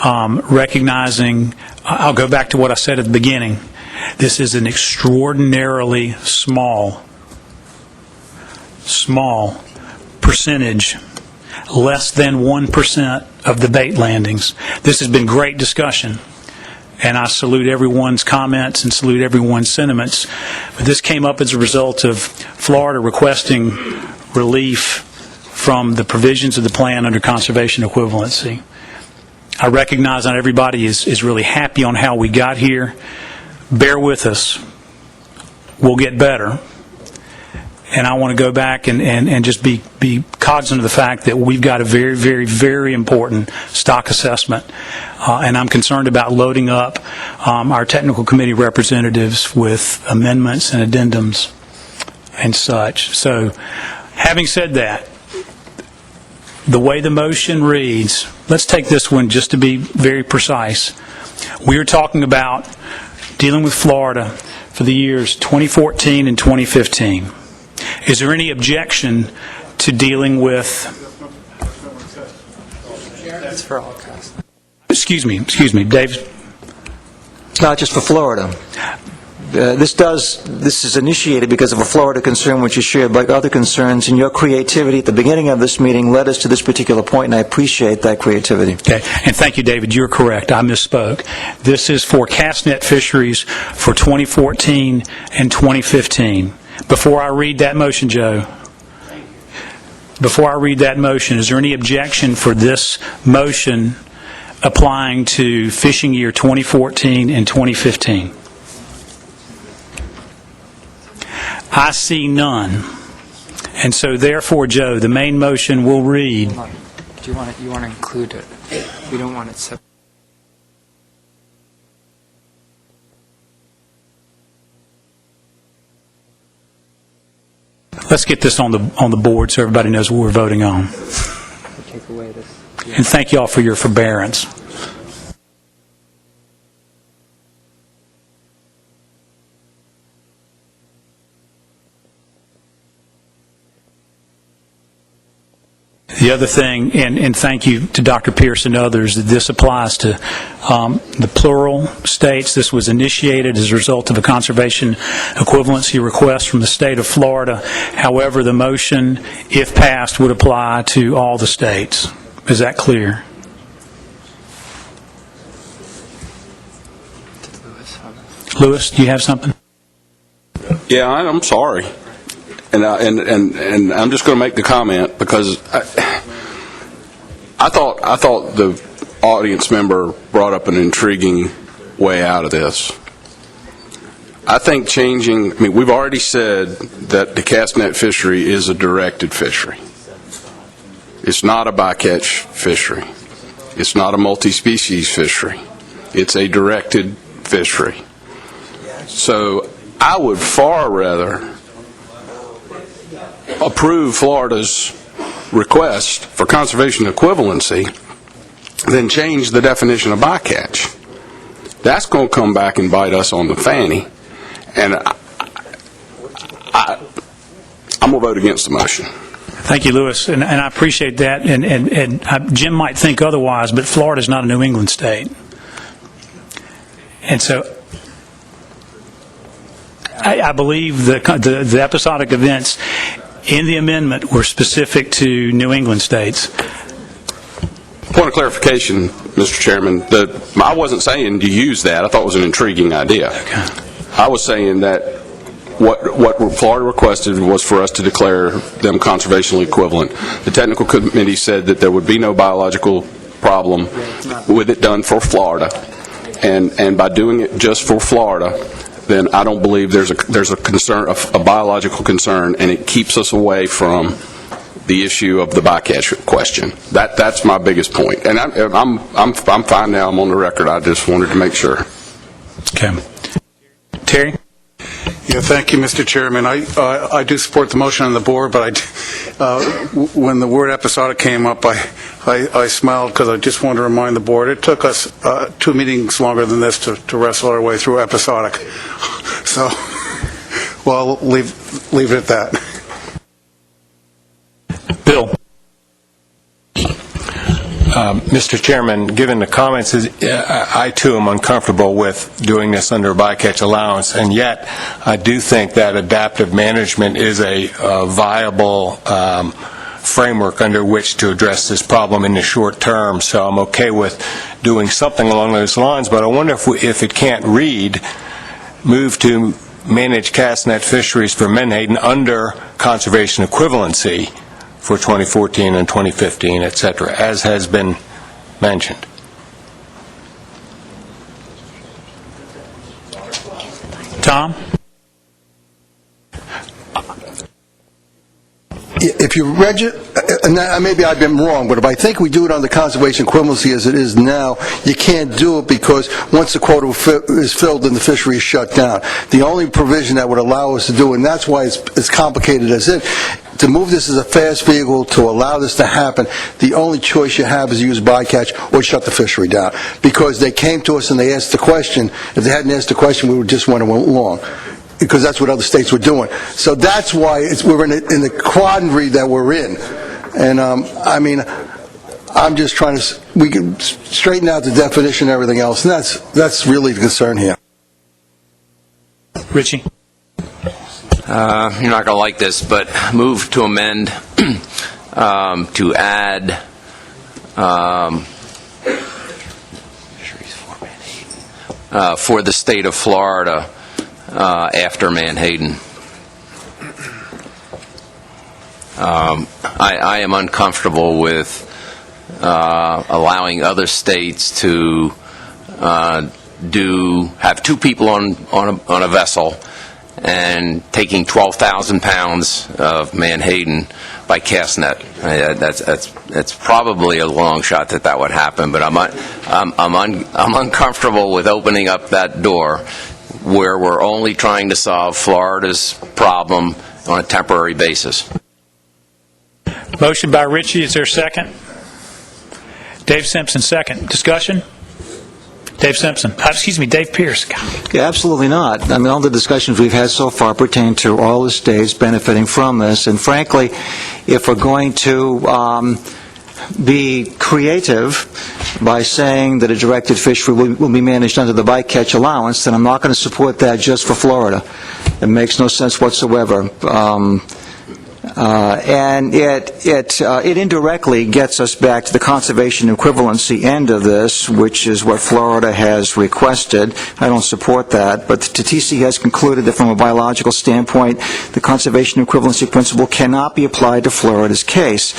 recognizing, I'll go back to what I said at the beginning, this is an extraordinarily small percentage, less than 1% of the bait landings. This has been great discussion, and I salute everyone's comments and salute everyone's sentiments. But this came up as a result of Florida requesting relief from the provisions of the plan under conservation equivalency. I recognize not everybody is really happy on how we got here. Bear with us. We'll get better. And I want to go back and just be cognizant of the fact that we've got a very, very, very important stock assessment. And I'm concerned about loading up our technical committee representatives with amendments and addendums and such. So, having said that, the way the motion reads, let's take this one just to be very precise. We are talking about dealing with Florida for the years 2014 and 2015. Is there any objection to dealing with... That's for all cast. Excuse me, Dave. It's not just for Florida. This is initiated because of a Florida concern which is shared by other concerns, and your creativity at the beginning of this meeting led us to this particular point, and I appreciate that creativity. Okay, and thank you, David. You're correct. I misspoke. This is for cast net fisheries for 2014 and 2015. Before I read that motion, Joe, is there any objection for this motion applying to fishing year 2014 and 2015? I see none. And so therefore, Joe, the main motion will read... Do you want to include it? We don't want it separate. Let's get this on the board so everybody knows what we're voting on. Take away this. And thank you all for your forbearance. The other thing, and thank you to Dr. Pierce and others, that this applies to the plural states. This was initiated as a result of a conservation equivalency request from the state of Florida. However, the motion, if passed, would apply to all the states. Is that clear? Lewis, do you have something? Yeah, I'm sorry. And I'm just going to make the comment because I thought the audience member brought up an intriguing way out of this. I think we've already said that the cast net fishery is a directed fishery. It's not a bycatch fishery. It's not a multi-species fishery. It's a directed fishery. So I would far rather approve Florida's request for conservation equivalency than change the definition of bycatch. That's going to come back and bite us on the fanny, and I'm going to vote against the motion. Thank you, Lewis, and I appreciate that. And Jim might think otherwise, but Florida is not a New England state, and so I believe the episodic events in the amendment were specific to New England states. Point of clarification, Mr. Chairman, I wasn't saying to use that. I thought it was an intriguing idea. Okay. I was saying that what Florida requested was for us to declare them conservationally equivalent. The technical committee said that there would be no biological problem with it done for Florida, and by doing it just for Florida, then I don't believe there's a concern, a biological concern, and it keeps us away from the issue of the bycatch question. That's my biggest point. And I'm fine now. I'm on the record. I just wanted to make sure. Okay. Terry? Yeah, thank you, Mr. Chairman. I do support the motion on the board, but when the word episodic came up, I smiled because I just wanted to remind the board it took us 2 meetings longer than this to wrestle our way through episodic. So, well, I'll leave it at that. Bill. Mr. Chairman, given the comments, I too am uncomfortable with doing this under a bycatch allowance, and yet I do think that adaptive management is a viable framework under which to address this problem in the short term. So I'm okay with doing something along those lines, but I wonder if it can't read, move to manage cast net fisheries for Menhaden under conservation equivalency for 2014 and 2015, et cetera, as has been mentioned. Tom? If you and maybe I've been wrong, but if I think we do it on the conservation equivalency as it is now, you can't do it because once the quota is filled, then the fishery is shut down. The only provision that would allow us to do it, and that's why it's complicated as it, to move this as a fast vehicle to allow this to happen, the only choice you have is use bycatch or shut the fishery down. Because they came to us and they asked the question. If they hadn't asked the question, we would just went along. Because that's what other states were doing. So that's why we're in the quandary that we're in. And, I mean, I'm just trying to, we can straighten out the definition and everything else, and that's really the concern here. Richie? You're not going to like this, but move to amend to add for the state of Florida after Menhaden. I am uncomfortable with allowing other states to have two people on a vessel and taking 12,000 pounds of Menhaden by cast net. That's probably a long shot that would happen, but I'm uncomfortable with opening up that door where we're only trying to solve Florida's problem on a temporary basis. Motion by Richie. Is there a second? Dave Simpson, second. Discussion? Dave Simpson. Dave Pierce. Yeah, absolutely not. I mean, all the discussions we've had so far pertain to all the states benefiting from this. And frankly, if we're going to be creative by saying that a directed fishery will be managed under the bycatch allowance, then I'm not going to support that just for Florida. It makes no sense whatsoever. And it indirectly gets us back to the conservation equivalency end of this, which is what Florida has requested. I don't support that, but the TC has concluded that from a biological standpoint, the conservation equivalency principle cannot be applied to Florida's case.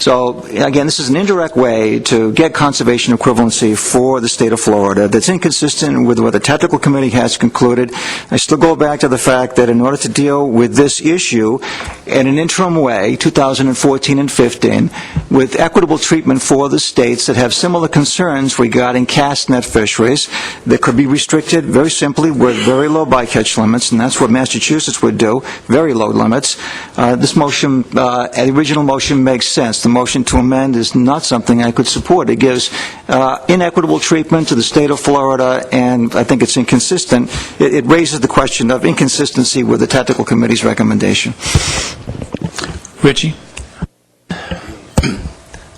So, again, this is an indirect way to get conservation equivalency for the state of Florida that's inconsistent with what the technical committee has concluded. I still go back to the fact that in order to deal with this issue in an interim way, 2014 and 15, with equitable treatment for the states that have similar concerns regarding cast net fisheries that could be restricted very simply with very low bycatch limits, and that's what Massachusetts would do, very low limits. This motion, the original motion makes sense. The motion to amend is not something I could support. It gives inequitable treatment to the state of Florida, and I think it's inconsistent. It raises the question of inconsistency with the technical committee's recommendation. Richie?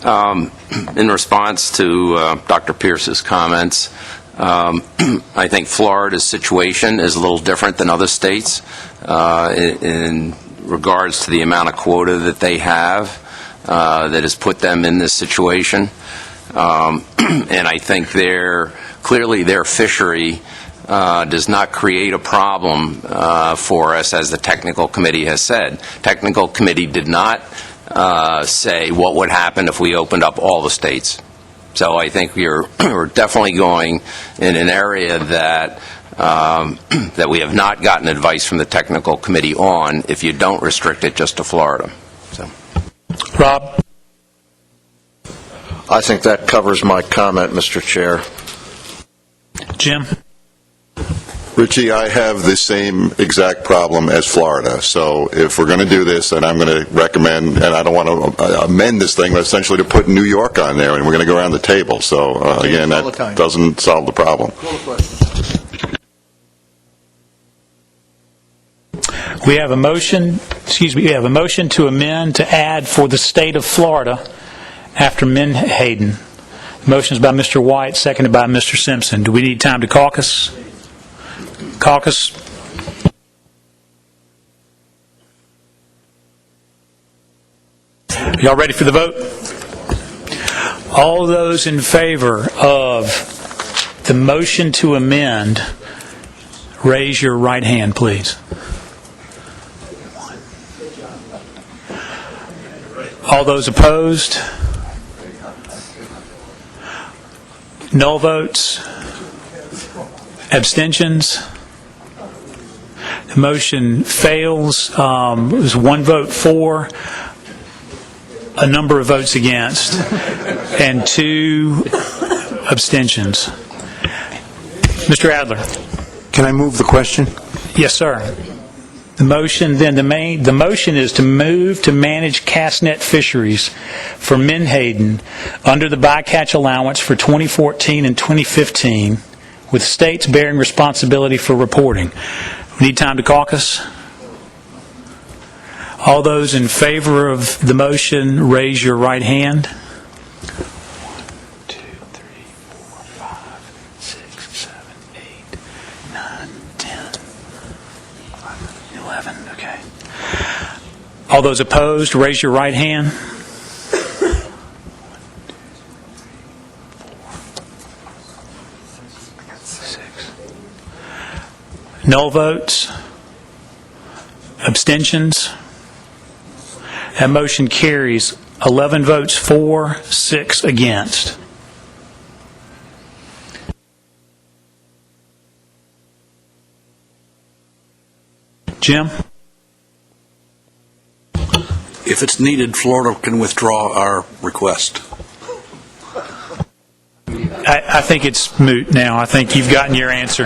In response to Dr. Pierce's comments, I think Florida's situation is a little different than other states in regards to the amount of quota that they have that has put them in this situation. And I think clearly their fishery does not create a problem for us, as the technical committee has said. Technical committee did not say what would happen if we opened up all the states. So I think we're definitely going in an area that that we have not gotten advice from the technical committee on if you don't restrict it just to Florida. So. Rob? I think that covers my comment, Mr. Chair. Jim? Richie, I have the same exact problem as Florida. So if we're going to do this, then I'm going to recommend, and I don't want to amend this thing, but essentially to put New York on there, and we're going to go around the table. So again, that doesn't solve the problem. We have a motion, we have a motion to amend to add for the state of Florida after Menhaden. The motion is by Mr. White, seconded by Mr. Simpson. Do we need time to caucus? Caucus? Y'all ready for the vote? All those in favor of the motion to amend, raise your right hand, please. All those opposed? No votes? Abstentions? The motion fails. It was one vote for, a number of votes against, and 2 abstentions. Mr. Adler. Can I move the question? Yes, sir. The motion, then the motion is to move to manage cast net fisheries for Menhaden under the bycatch allowance for 2014 and 2015, with states bearing responsibility for reporting. We need time to caucus. All those in favor of the motion, raise your right hand. 1, 2, 3, 4, 5, 6, 7, 8, 9, 10. All those opposed, raise your right hand. No votes? Abstentions? That motion carries 11 votes for, 6 against. Jim? If it's needed, Florida can withdraw our request. I think it's moot now. I think you've gotten your answer.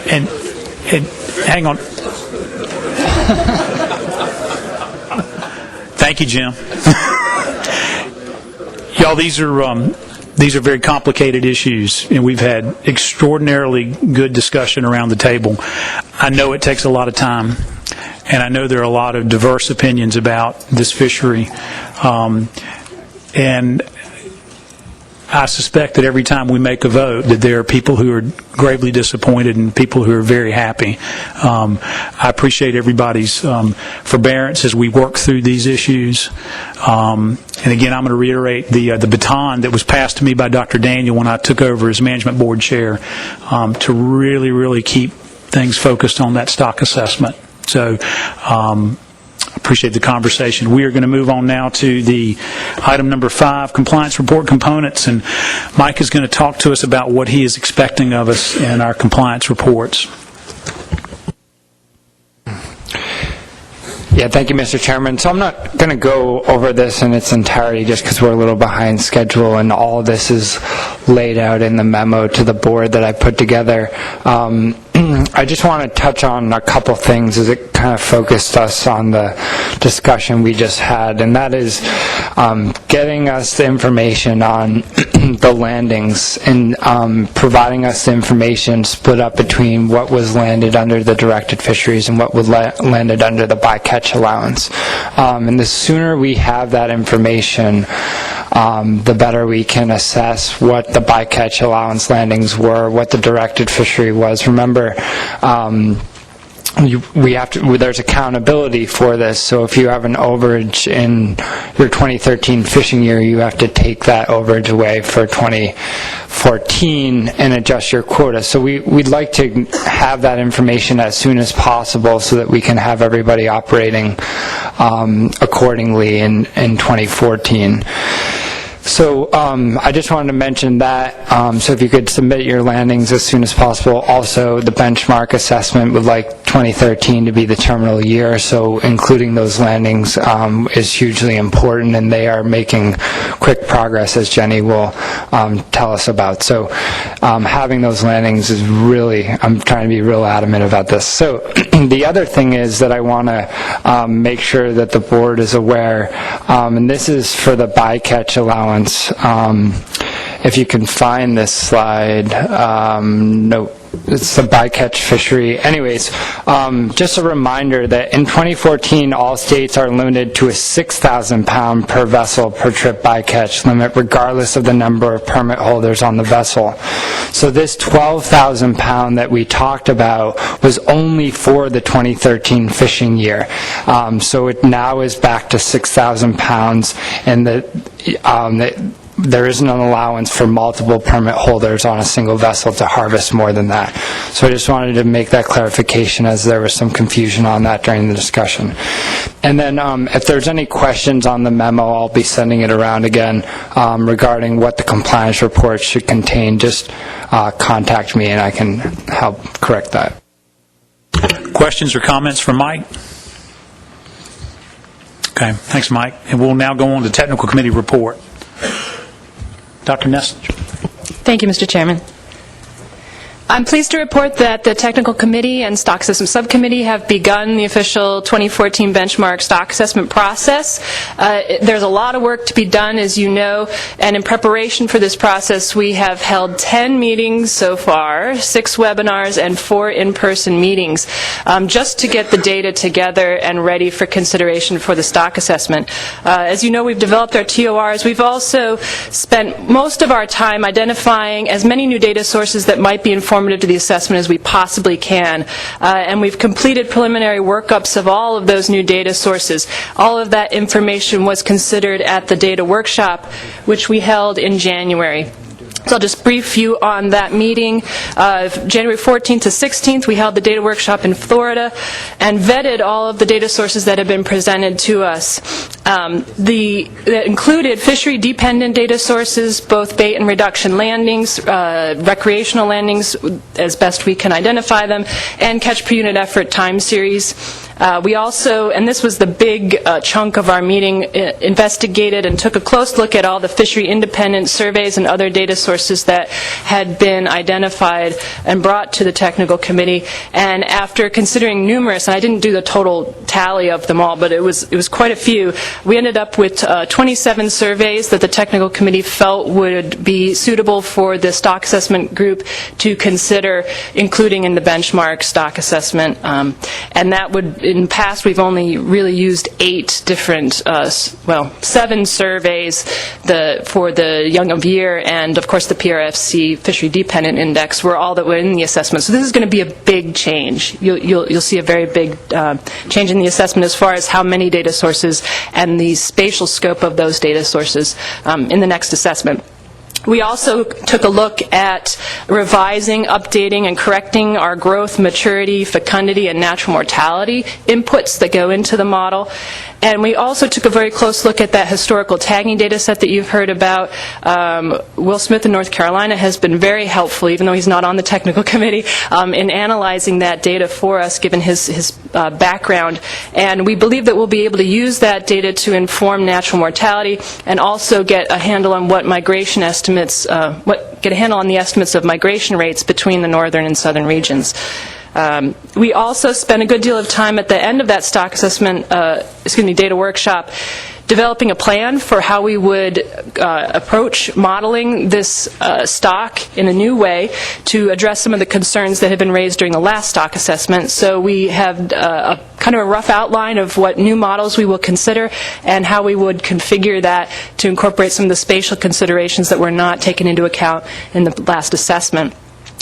And hang on. Thank you, Jim. Y'all, these are very complicated issues, and we've had extraordinarily good discussion around the table. I know it takes a lot of time, and I know there are a lot of diverse opinions about this fishery. And I suspect that every time we make a vote that there are people who are gravely disappointed and people who are very happy. I appreciate everybody's forbearance as we work through these issues. And again, I'm going to reiterate the baton that was passed to me by Dr. Daniel when I took over as Management Board Chair to really, really keep things focused on that stock assessment. So appreciate the conversation. We are going to move on now to the item number 5, compliance report components, and Mike is going to talk to us about what he is expecting of us in our compliance reports. Yeah, thank you, Mr. Chairman. So I'm not going to go over this in its entirety just because we're a little behind schedule, and all of this is laid out in the memo to the board that I put together. I just want to touch on a couple things as it kind of focused us on the discussion we just had, and that is getting us the information on the landings and providing us the information split up between what was landed under the directed fisheries and what was landed under the bycatch allowance. And the sooner we have that information, the better we can assess what the bycatch allowance landings were, what the directed fishery was. Remember, there's accountability for this, so if you have an overage in your 2013 fishing year, you have to take that overage away for 2014 and adjust your quota. So we'd like to have that information as soon as possible so that we can have everybody operating accordingly in 2014. So I just wanted to mention that, so if you could submit your landings as soon as possible. Also, the benchmark assessment would like 2013 to be the terminal year, so including those landings is hugely important, and they are making quick progress, as Jenny will tell us about. So having those landings is really, I'm trying to be real adamant about this. So the other thing is that I want to make sure that the board is aware, and this is for the bycatch allowance. If you can find this slide, no, it's the bycatch fishery. Anyways, just a reminder that in 2014, all states are limited to a 6,000 pound per vessel per trip bycatch limit, regardless of the number of permit holders on the vessel. So this 12,000 pound that we talked about was only for the 2013 fishing year. So it now is back to 6,000 pounds, and there isn't an allowance for multiple permit holders on a single vessel to harvest more than that. So I just wanted to make that clarification, as there was some confusion on that during the discussion. And then if there's any questions on the memo, I'll be sending it around again regarding what the compliance report should contain. Just contact me and I can help correct that. Questions or comments from Mike? Okay, thanks, Mike. And we'll now go on to technical committee report. Dr. Nesslinger. Thank you, Mr. Chairman. I'm pleased to report that the Technical Committee and Stock System Subcommittee have begun the official 2014 benchmark stock assessment process. There's a lot of work to be done, as you know, and in preparation for this process, we have held 10 meetings so far, 6 webinars, and 4 in-person meetings, just to get the data together and ready for consideration for the stock assessment. As you know, we've developed our TORs. We've also spent most of our time identifying as many new data sources that might be informative informative to the assessment as we possibly can. And we've completed preliminary workups of all of those new data sources. All of that information was considered at the data workshop, which we held in January. So I'll just brief you on that meeting. January 14th to 16th, we held the data workshop in Florida and vetted all of the data sources that have been presented to us. That included fishery-dependent data sources, both bait and reduction landings, recreational landings as best we can identify them, and catch per unit effort time series. We also, and this was the big chunk of our meeting, investigated and took a close look at all the fishery-independent surveys and other data sources that had been identified and brought to the technical committee. And after considering numerous, and I didn't do the total tally of them all, but it was quite a few, we ended up with 27 surveys that the technical committee felt would be suitable for the stock assessment group to consider including in the benchmark stock assessment. And that would, in the past, we've only really used 8 different, 7 surveys for the young of year, and of course the PRFC Fishery Dependent Index were all that were in the assessment. So this is going to be a big change. You'll see a very big change in the assessment as far as how many data sources and the spatial scope of those data sources in the next assessment. We also took a look at revising, updating, and correcting our growth, maturity, fecundity, and natural mortality inputs that go into the model. And we also took a very close look at that historical tagging data set that you've heard about. Will Smith in North Carolina has been very helpful, even though he's not on the technical committee, in analyzing that data for us, given his background. And we believe that we'll be able to use that data to inform natural mortality and also get a handle on what migration estimates, get a handle on the estimates of migration rates between the northern and southern regions. We also spent a good deal of time at the end of that stock assessment, data workshop, developing a plan for how we would approach modeling this stock in a new way to address some of the concerns that had been raised during the last stock assessment. So we have kind of a rough outline of what new models we will consider and how we would configure that to incorporate some of the spatial considerations that were not taken into account in the last assessment.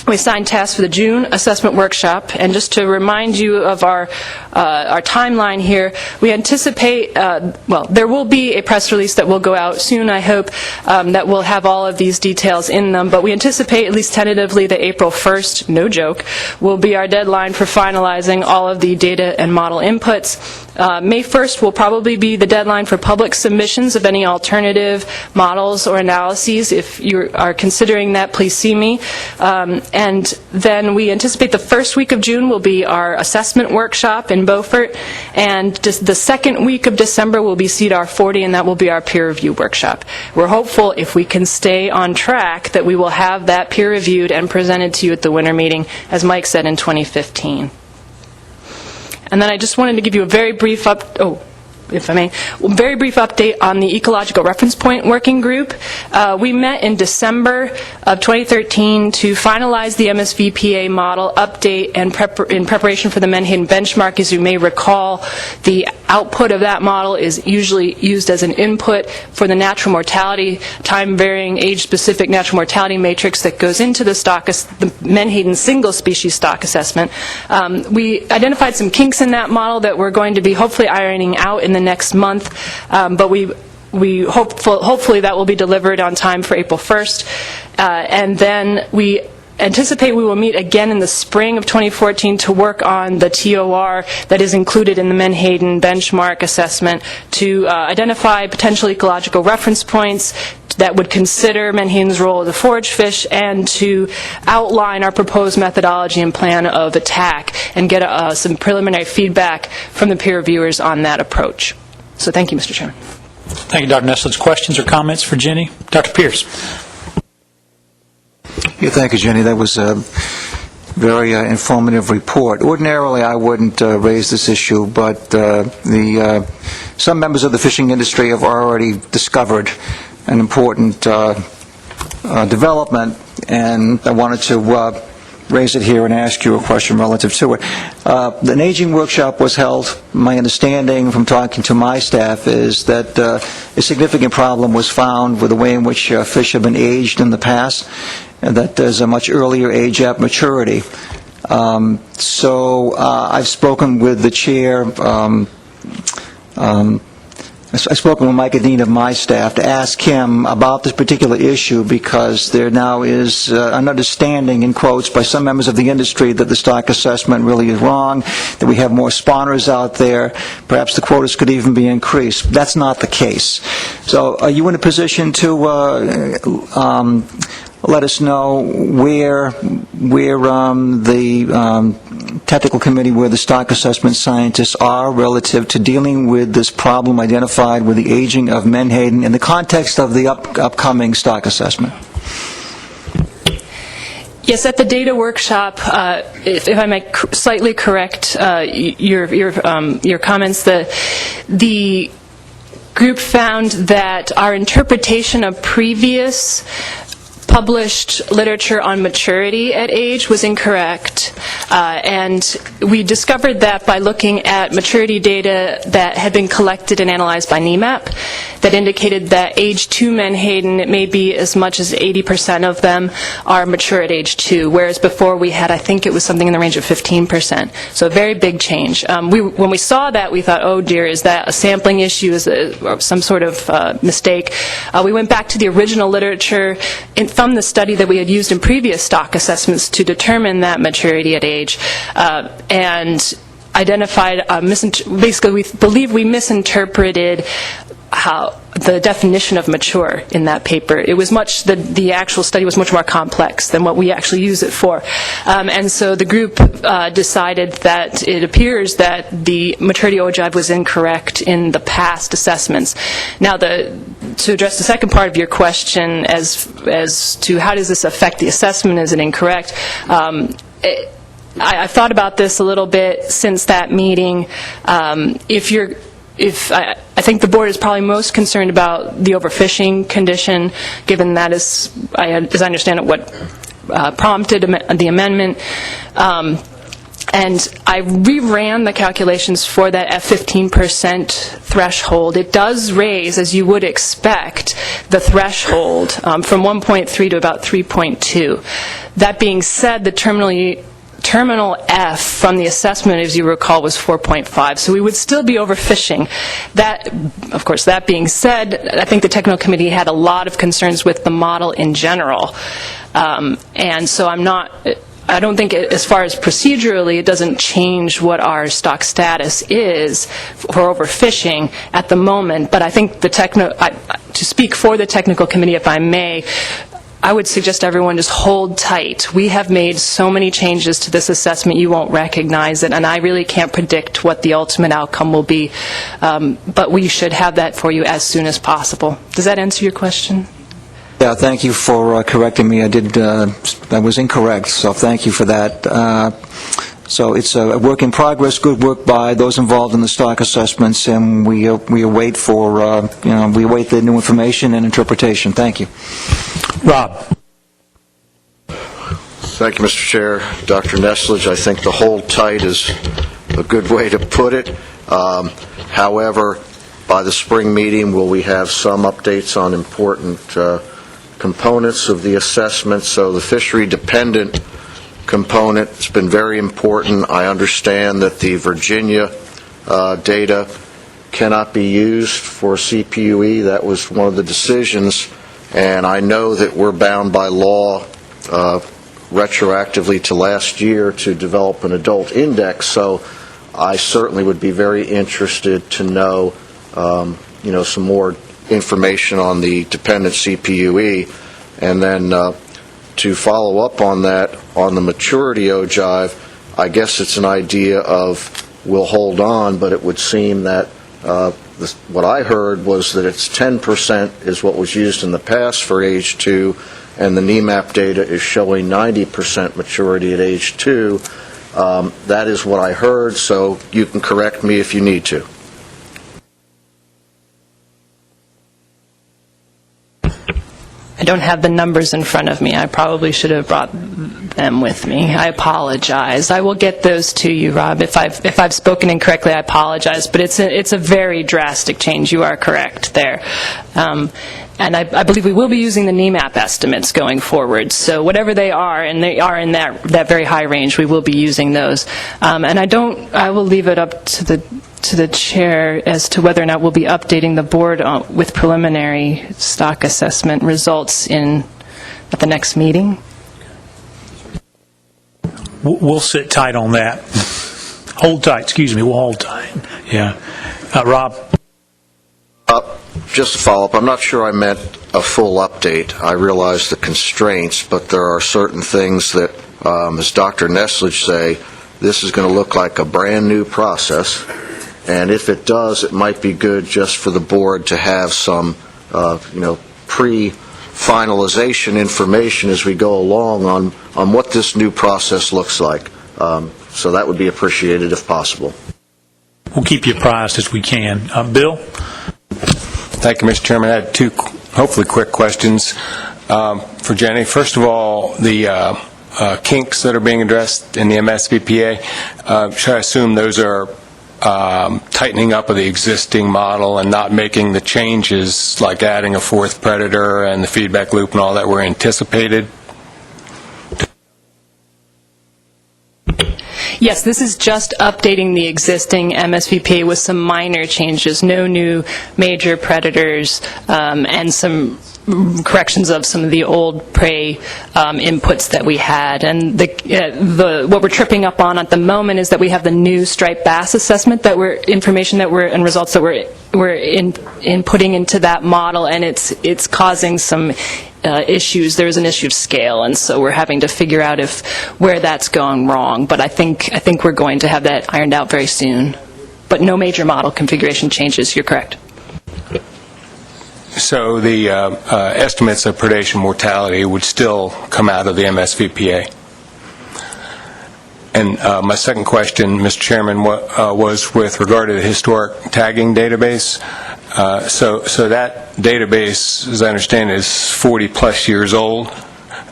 We assigned tasks for the June assessment workshop, and just to remind you of our timeline here, we anticipate, there will be a press release that will go out soon, I hope, that will have all of these details in them, but we anticipate, at least tentatively, that April 1st, no joke, will be our deadline for finalizing all of the data and model inputs. May 1st will probably be the deadline for public submissions of any alternative models or analyses. If you are considering that, please see me. And then we anticipate the first week of June will be our assessment workshop in Beaufort, and just the second week of December will be CDAR 40, and that will be our peer review workshop. We're hopeful, if we can stay on track, that we will have that peer reviewed and presented to you at the winter meeting, as Mike said, in 2015. And then I just wanted to give you a very brief very brief update on the Ecological Reference Point Working Group. We met in December of 2013 to finalize the MSVPA model update and in preparation for the Menhaden benchmark. As you may recall, the output of that model is usually used as an input for the natural mortality, time-varying, age-specific natural mortality matrix that goes into the Menhaden single-species stock assessment. We identified some kinks in that model that we're going to be hopefully ironing out in the next month, but hopefully that will be delivered on time for April 1st. And then we anticipate we will meet again in the spring of 2014 to work on the TOR that is included in the Menhaden benchmark assessment to identify potential ecological reference points that would consider Menhaden's role as a forage fish, and to outline our proposed methodology and plan of attack and get some preliminary feedback from the peer reviewers on that approach. So thank you, Mr. Chairman. Thank you, Dr. Neslitz. Questions or comments for Jenny? Dr. Pierce. Yeah, thank you, Jenny. That was a very informative report. Ordinarily, I wouldn't raise this issue, but some members of the fishing industry have already discovered an important development, and I wanted to raise it here and ask you a question relative to it. An aging workshop was held. My understanding from talking to my staff is that a significant problem was found with the way in which fish have been aged in the past, and that there's a much earlier age at maturity. So I've spoken with the chair. I've spoken with Mike Adine of my staff to ask him about this particular issue, because there now is an understanding, in quotes, by some members of the industry that the stock assessment really is wrong, that we have more spawners out there, perhaps the quotas could even be increased. That's not the case. So are you in a position to let us know where the technical committee, where the stock assessment scientists are relative to dealing with this problem identified with the aging of Menhaden in the context of the upcoming stock assessment? Yes, at the data workshop, if I may slightly correct your comments, the group found that our interpretation of previous published literature on maturity at age was incorrect, and we discovered that by looking at maturity data that had been collected and analyzed by NEMAP that indicated that age 2 Menhaden, it may be as much as 80% of them are mature at age 2, whereas before we had, I think it was something in the range of 15%. So a very big change. When we saw that, we thought, oh dear, is that a sampling issue, is it some sort of mistake? We went back to the original literature from the study that we had used in previous stock assessments to determine that maturity at age, and identified, basically we believe we misinterpreted how the definition of mature in that paper. It was the actual study was much more complex than what we actually use it for. And so the group decided that it appears that the maturity ogive was incorrect in the past assessments. Now, to address the second part of your question as to how does this affect the assessment, is it incorrect? I've thought about this a little bit since that meeting. I think the board is probably most concerned about the overfishing condition, given that is, as I understand it, what prompted the amendment. And I reran the calculations for that F15% threshold. It does raise, as you would expect, the threshold from 1.3 to about 3.2. That being said, the terminal F from the assessment, as you recall, was 4.5, so we would still be overfishing. Of course, that being said, I think the technical committee had a lot of concerns with the model in general, and so I don't think, as far as procedurally, it doesn't change what our stock status is for overfishing at the moment, but I think to speak for the technical committee, if I may, I would suggest everyone just hold tight. We have made so many changes to this assessment, you won't recognize it, and I really can't predict what the ultimate outcome will be, but we should have that for you as soon as possible. Does that answer your question? Yeah, thank you for correcting me. I was incorrect, so thank you for that. So it's a work in progress, good work by those involved in the stock assessments, and we await the new information and interpretation. Thank you. Rob. Thank you, Mr. Chair. Dr. Nestledge, I think the hold tight is a good way to put it. However, by the spring meeting, will we have some updates on important components of the assessment? So the fishery-dependent component has been very important. I understand that the Virginia data cannot be used for CPUE. That was one of the decisions, and I know that we're bound by law retroactively to last year to develop an adult index, so I certainly would be very interested to know some more information on the dependent CPUE. And then to follow up on that, on the maturity ogive, I guess it's an idea of we'll hold on, but it would seem that what I heard was that it's 10% is what was used in the past for age 2, and the NEMAP data is showing 90% maturity at age 2. That is what I heard, so you can correct me if you need to. I don't have the numbers in front of me. I probably should have brought them with me. I apologize. I will get those to you, Rob. If I've spoken incorrectly, I apologize. But it's a very drastic change. You are correct there. And I believe we will be using the NEMAP estimates going forward. So whatever they are, and they are in that very high range, we will be using those. And I will leave it up to the chair as to whether or not we'll be updating the board with preliminary stock assessment results at the next meeting. We'll sit tight on that. Hold tight, excuse me, we'll hold tight. Yeah. Rob? Just to follow up, I'm not sure I meant a full update. I realize the constraints, but there are certain things that, as Dr. Nestledge say, this is going to look like a brand-new process. And if it does, it might be good just for the board to have some, pre-finalization information as we go along on what this new process looks like. So that would be appreciated if possible. We'll keep you apprised as we can. Bill? Thank you, Mr. Chairman. I had two hopefully quick questions for Jenny. First of all, the kinks that are being addressed in the MSVPA, should I assume those are tightening up of the existing model and not making the changes like adding a fourth predator and the feedback loop and all that were anticipated? Yes, this is just updating the existing MSVPA with some minor changes, no new major predators, and some corrections of some of the old prey inputs that we had. And what we're tripping up on at the moment is that we have the new striped bass assessment and results that we're inputting into that model, and it's causing some issues. There is an issue of scale, and so we're having to figure out where that's gone wrong. But I think we're going to have that ironed out very soon. But no major model configuration changes. You're correct. So the estimates of predation mortality would still come out of the MSVPA. And my second question, Mr. Chairman, was with regard to the historic tagging database. So that database, as I understand, is 40-plus years old.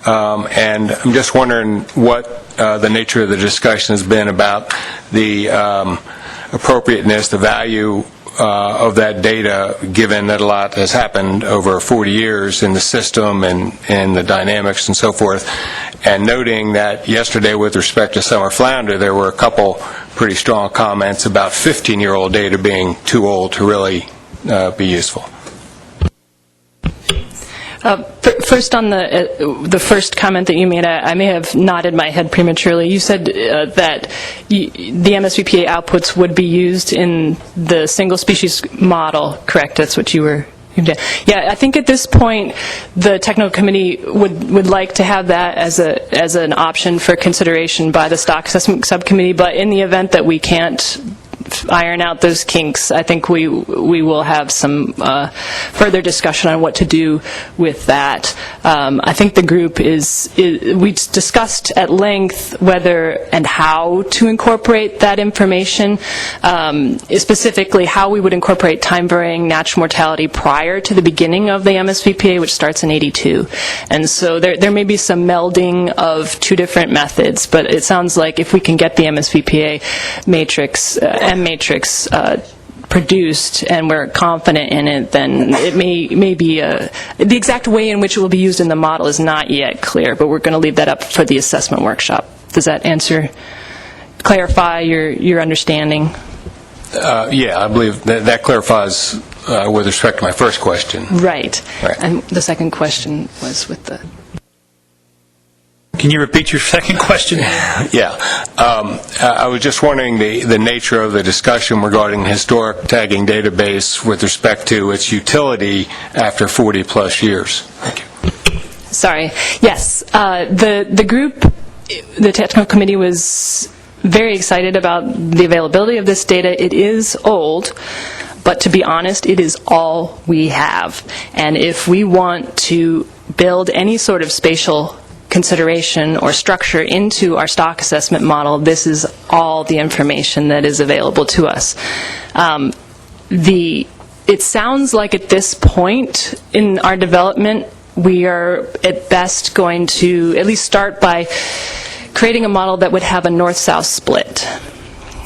And I'm just wondering what the nature of the discussion has been about the appropriateness, the value of that data, given that a lot has happened over 40 years in the system and the dynamics and so forth. And noting that yesterday, with respect to summer flounder, there were a couple pretty strong comments about 15-year-old data being too old to really be useful. First, on the first comment that you made, I may have nodded my head prematurely. You said that the MSVPA outputs would be used in the single species model, correct? That's what you were... Yeah, I think at this point the technical committee would like to have that as an option for consideration by the stock assessment subcommittee, but in the event that we can't iron out those kinks, I think we will have some further discussion on what to do with that. I think the group we discussed at length whether and how to incorporate that information, specifically how we would incorporate time-varying natural mortality prior to the beginning of the MSVPA, which starts in '82. And so there may be some melding of two different methods, but it sounds like if we can get the MSVPA matrix produced and we're confident in it, then it may be the exact way in which it will be used in the model is not yet clear, but we're going to leave that up for the assessment workshop. Does that clarify your understanding? Yeah, I believe that clarifies with respect to my first question. Right. And the second question was with the... Can you repeat your second question? Yeah. I was just wondering the nature of the discussion regarding the historic tagging database with respect to its utility after 40-plus years. Thank you. Sorry. Yes. The group, the technical committee, was very excited about the availability of this data. It is old, but to be honest, it is all we have. And if we want to build any sort of spatial consideration or structure into our stock assessment model, this is all the information that is available to us. It sounds like at this point in our development, We are at best going to at least start by creating a model that would have a north-south split.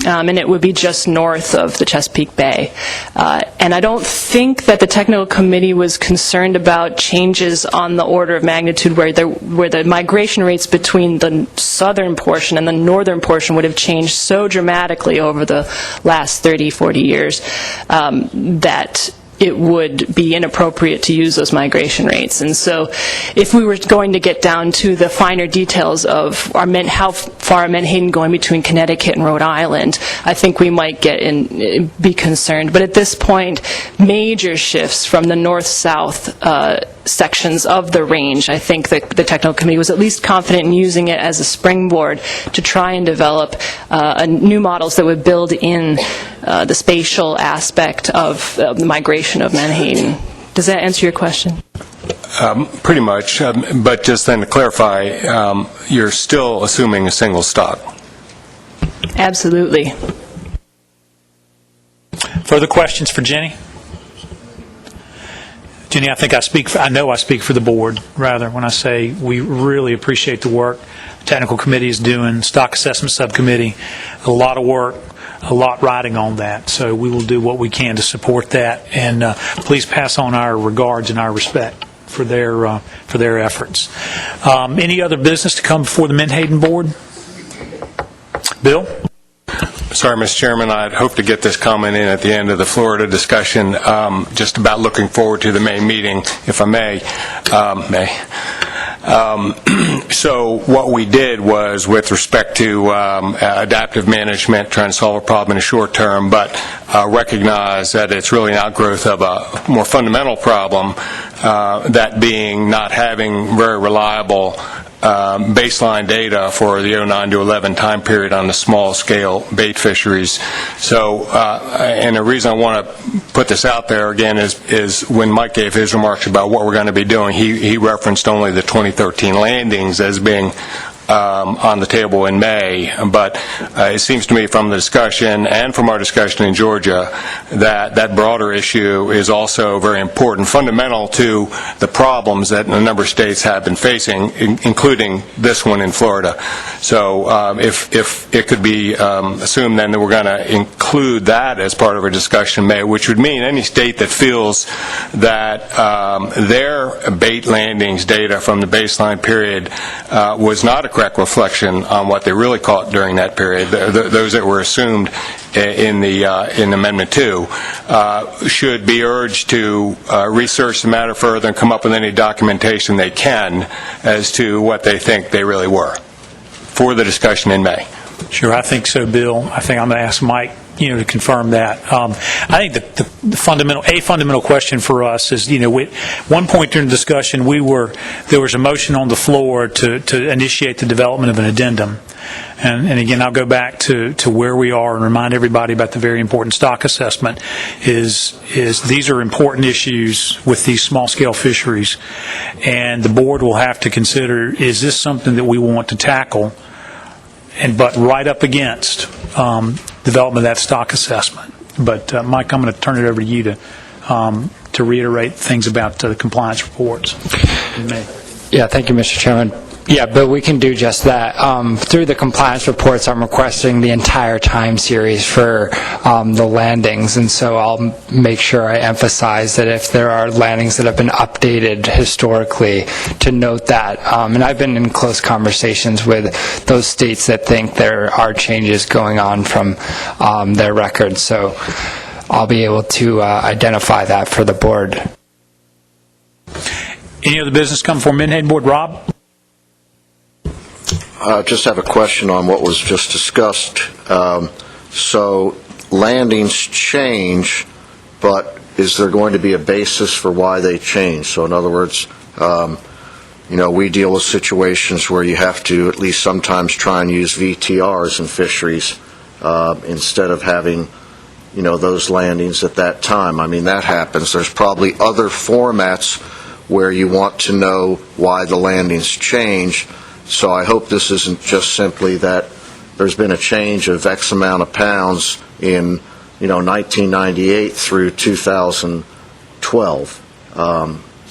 And it would be just north of the Chesapeake Bay. And I don't think that the technical committee was concerned about changes on the order of magnitude where the migration rates between the southern portion and the northern portion would have changed so dramatically over the last 30, 40 years that it would be inappropriate to use those migration rates. And so if we were going to get down to the finer details of how far Menhaden going between Connecticut and Rhode Island, I think we might be concerned. But at this point, major shifts from the north-south sections of the range, I think that the technical committee was at least confident in using it as a springboard to try and develop new models that would build in the spatial aspect of the migration of Menhaden. Does that answer your question? Pretty much, but just then to clarify, you're still assuming a single stock. Absolutely. Further questions for Jenny? Jenny, I know I speak for the board, rather, when I say we really appreciate the work the technical committee is doing, stock assessment subcommittee, a lot of work, a lot riding on that. So we will do what we can to support that, and please pass on our regards and our respect for their efforts. Any other business to come before the Menhaden board? Bill? Sorry, Mr. Chairman, I'd hoped to get this comment in at the end of the Florida discussion, just about looking forward to the May meeting, if I may. So what we did was, with respect to adaptive management, trying to solve a problem in the short term, but recognize that it's really an outgrowth of a more fundamental problem, that being not having very reliable baseline data for the 09 to 11 time period on the small-scale bait fisheries. So, and the reason I want to put this out there again is when Mike gave his remarks about what we're going to be doing, he referenced only the 2013 landings as being on the table in May, but it seems to me from the discussion and from our discussion in Georgia that broader issue is also very important, fundamental to the problems that a number of states have been facing, including this one in Florida. So if it could be assumed then that we're going to include that as part of our discussion in May, which would mean any state that feels that their bait landings data from the baseline period was not a correct reflection on what they really caught during that period, those that were assumed in Amendment 2, should be urged to research the matter further and come up with any documentation they can as to what they think they really were for the discussion in May. Sure, I think so, Bill. I think I'm going to ask Mike, to confirm that. I think the fundamental question for us is, at one point during the discussion, there was a motion on the floor to initiate the development of an addendum. And again, I'll go back to where we are and remind everybody about the very important stock assessment. Is these are important issues with these small-scale fisheries, and the board will have to consider: is this something that we want to tackle? But right up against development of that stock assessment. But Mike, I'm going to turn it over to you to reiterate things about the compliance reports. Yeah, thank you, Mr. Chairman. Yeah, but we can do just that. Through the compliance reports, I'm requesting the entire time series for the landings, and so I'll make sure I emphasize that if there are landings that have been updated historically, to note that. And I've been in close conversations with those states that think there are changes going on from their records, so I'll be able to identify that for the board. Any other business come before Menhaden Board? Rob? Just have a question on what was just discussed. So landings change, but is there going to be a basis for why they change? So in other words, we deal with situations where you have to at least sometimes try and use VTRs in fisheries instead of having, those landings at that time. I mean, that happens. There's probably other formats where you want to know why the landings change. So I hope this isn't just simply that there's been a change of X amount of pounds in, 1998 through 2012.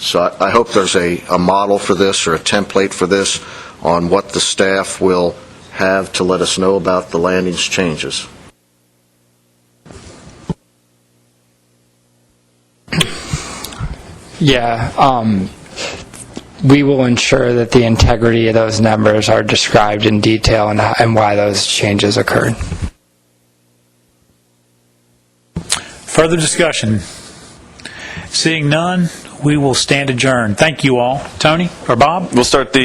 So I hope there's a model for this or a template for this on what the staff will have to let us know about the landings changes. Yeah, we will ensure that the integrity of those numbers are described in detail and why those changes occurred. Further discussion? Seeing none, we will stand adjourned. Thank you all. Tony or Bob? We'll start the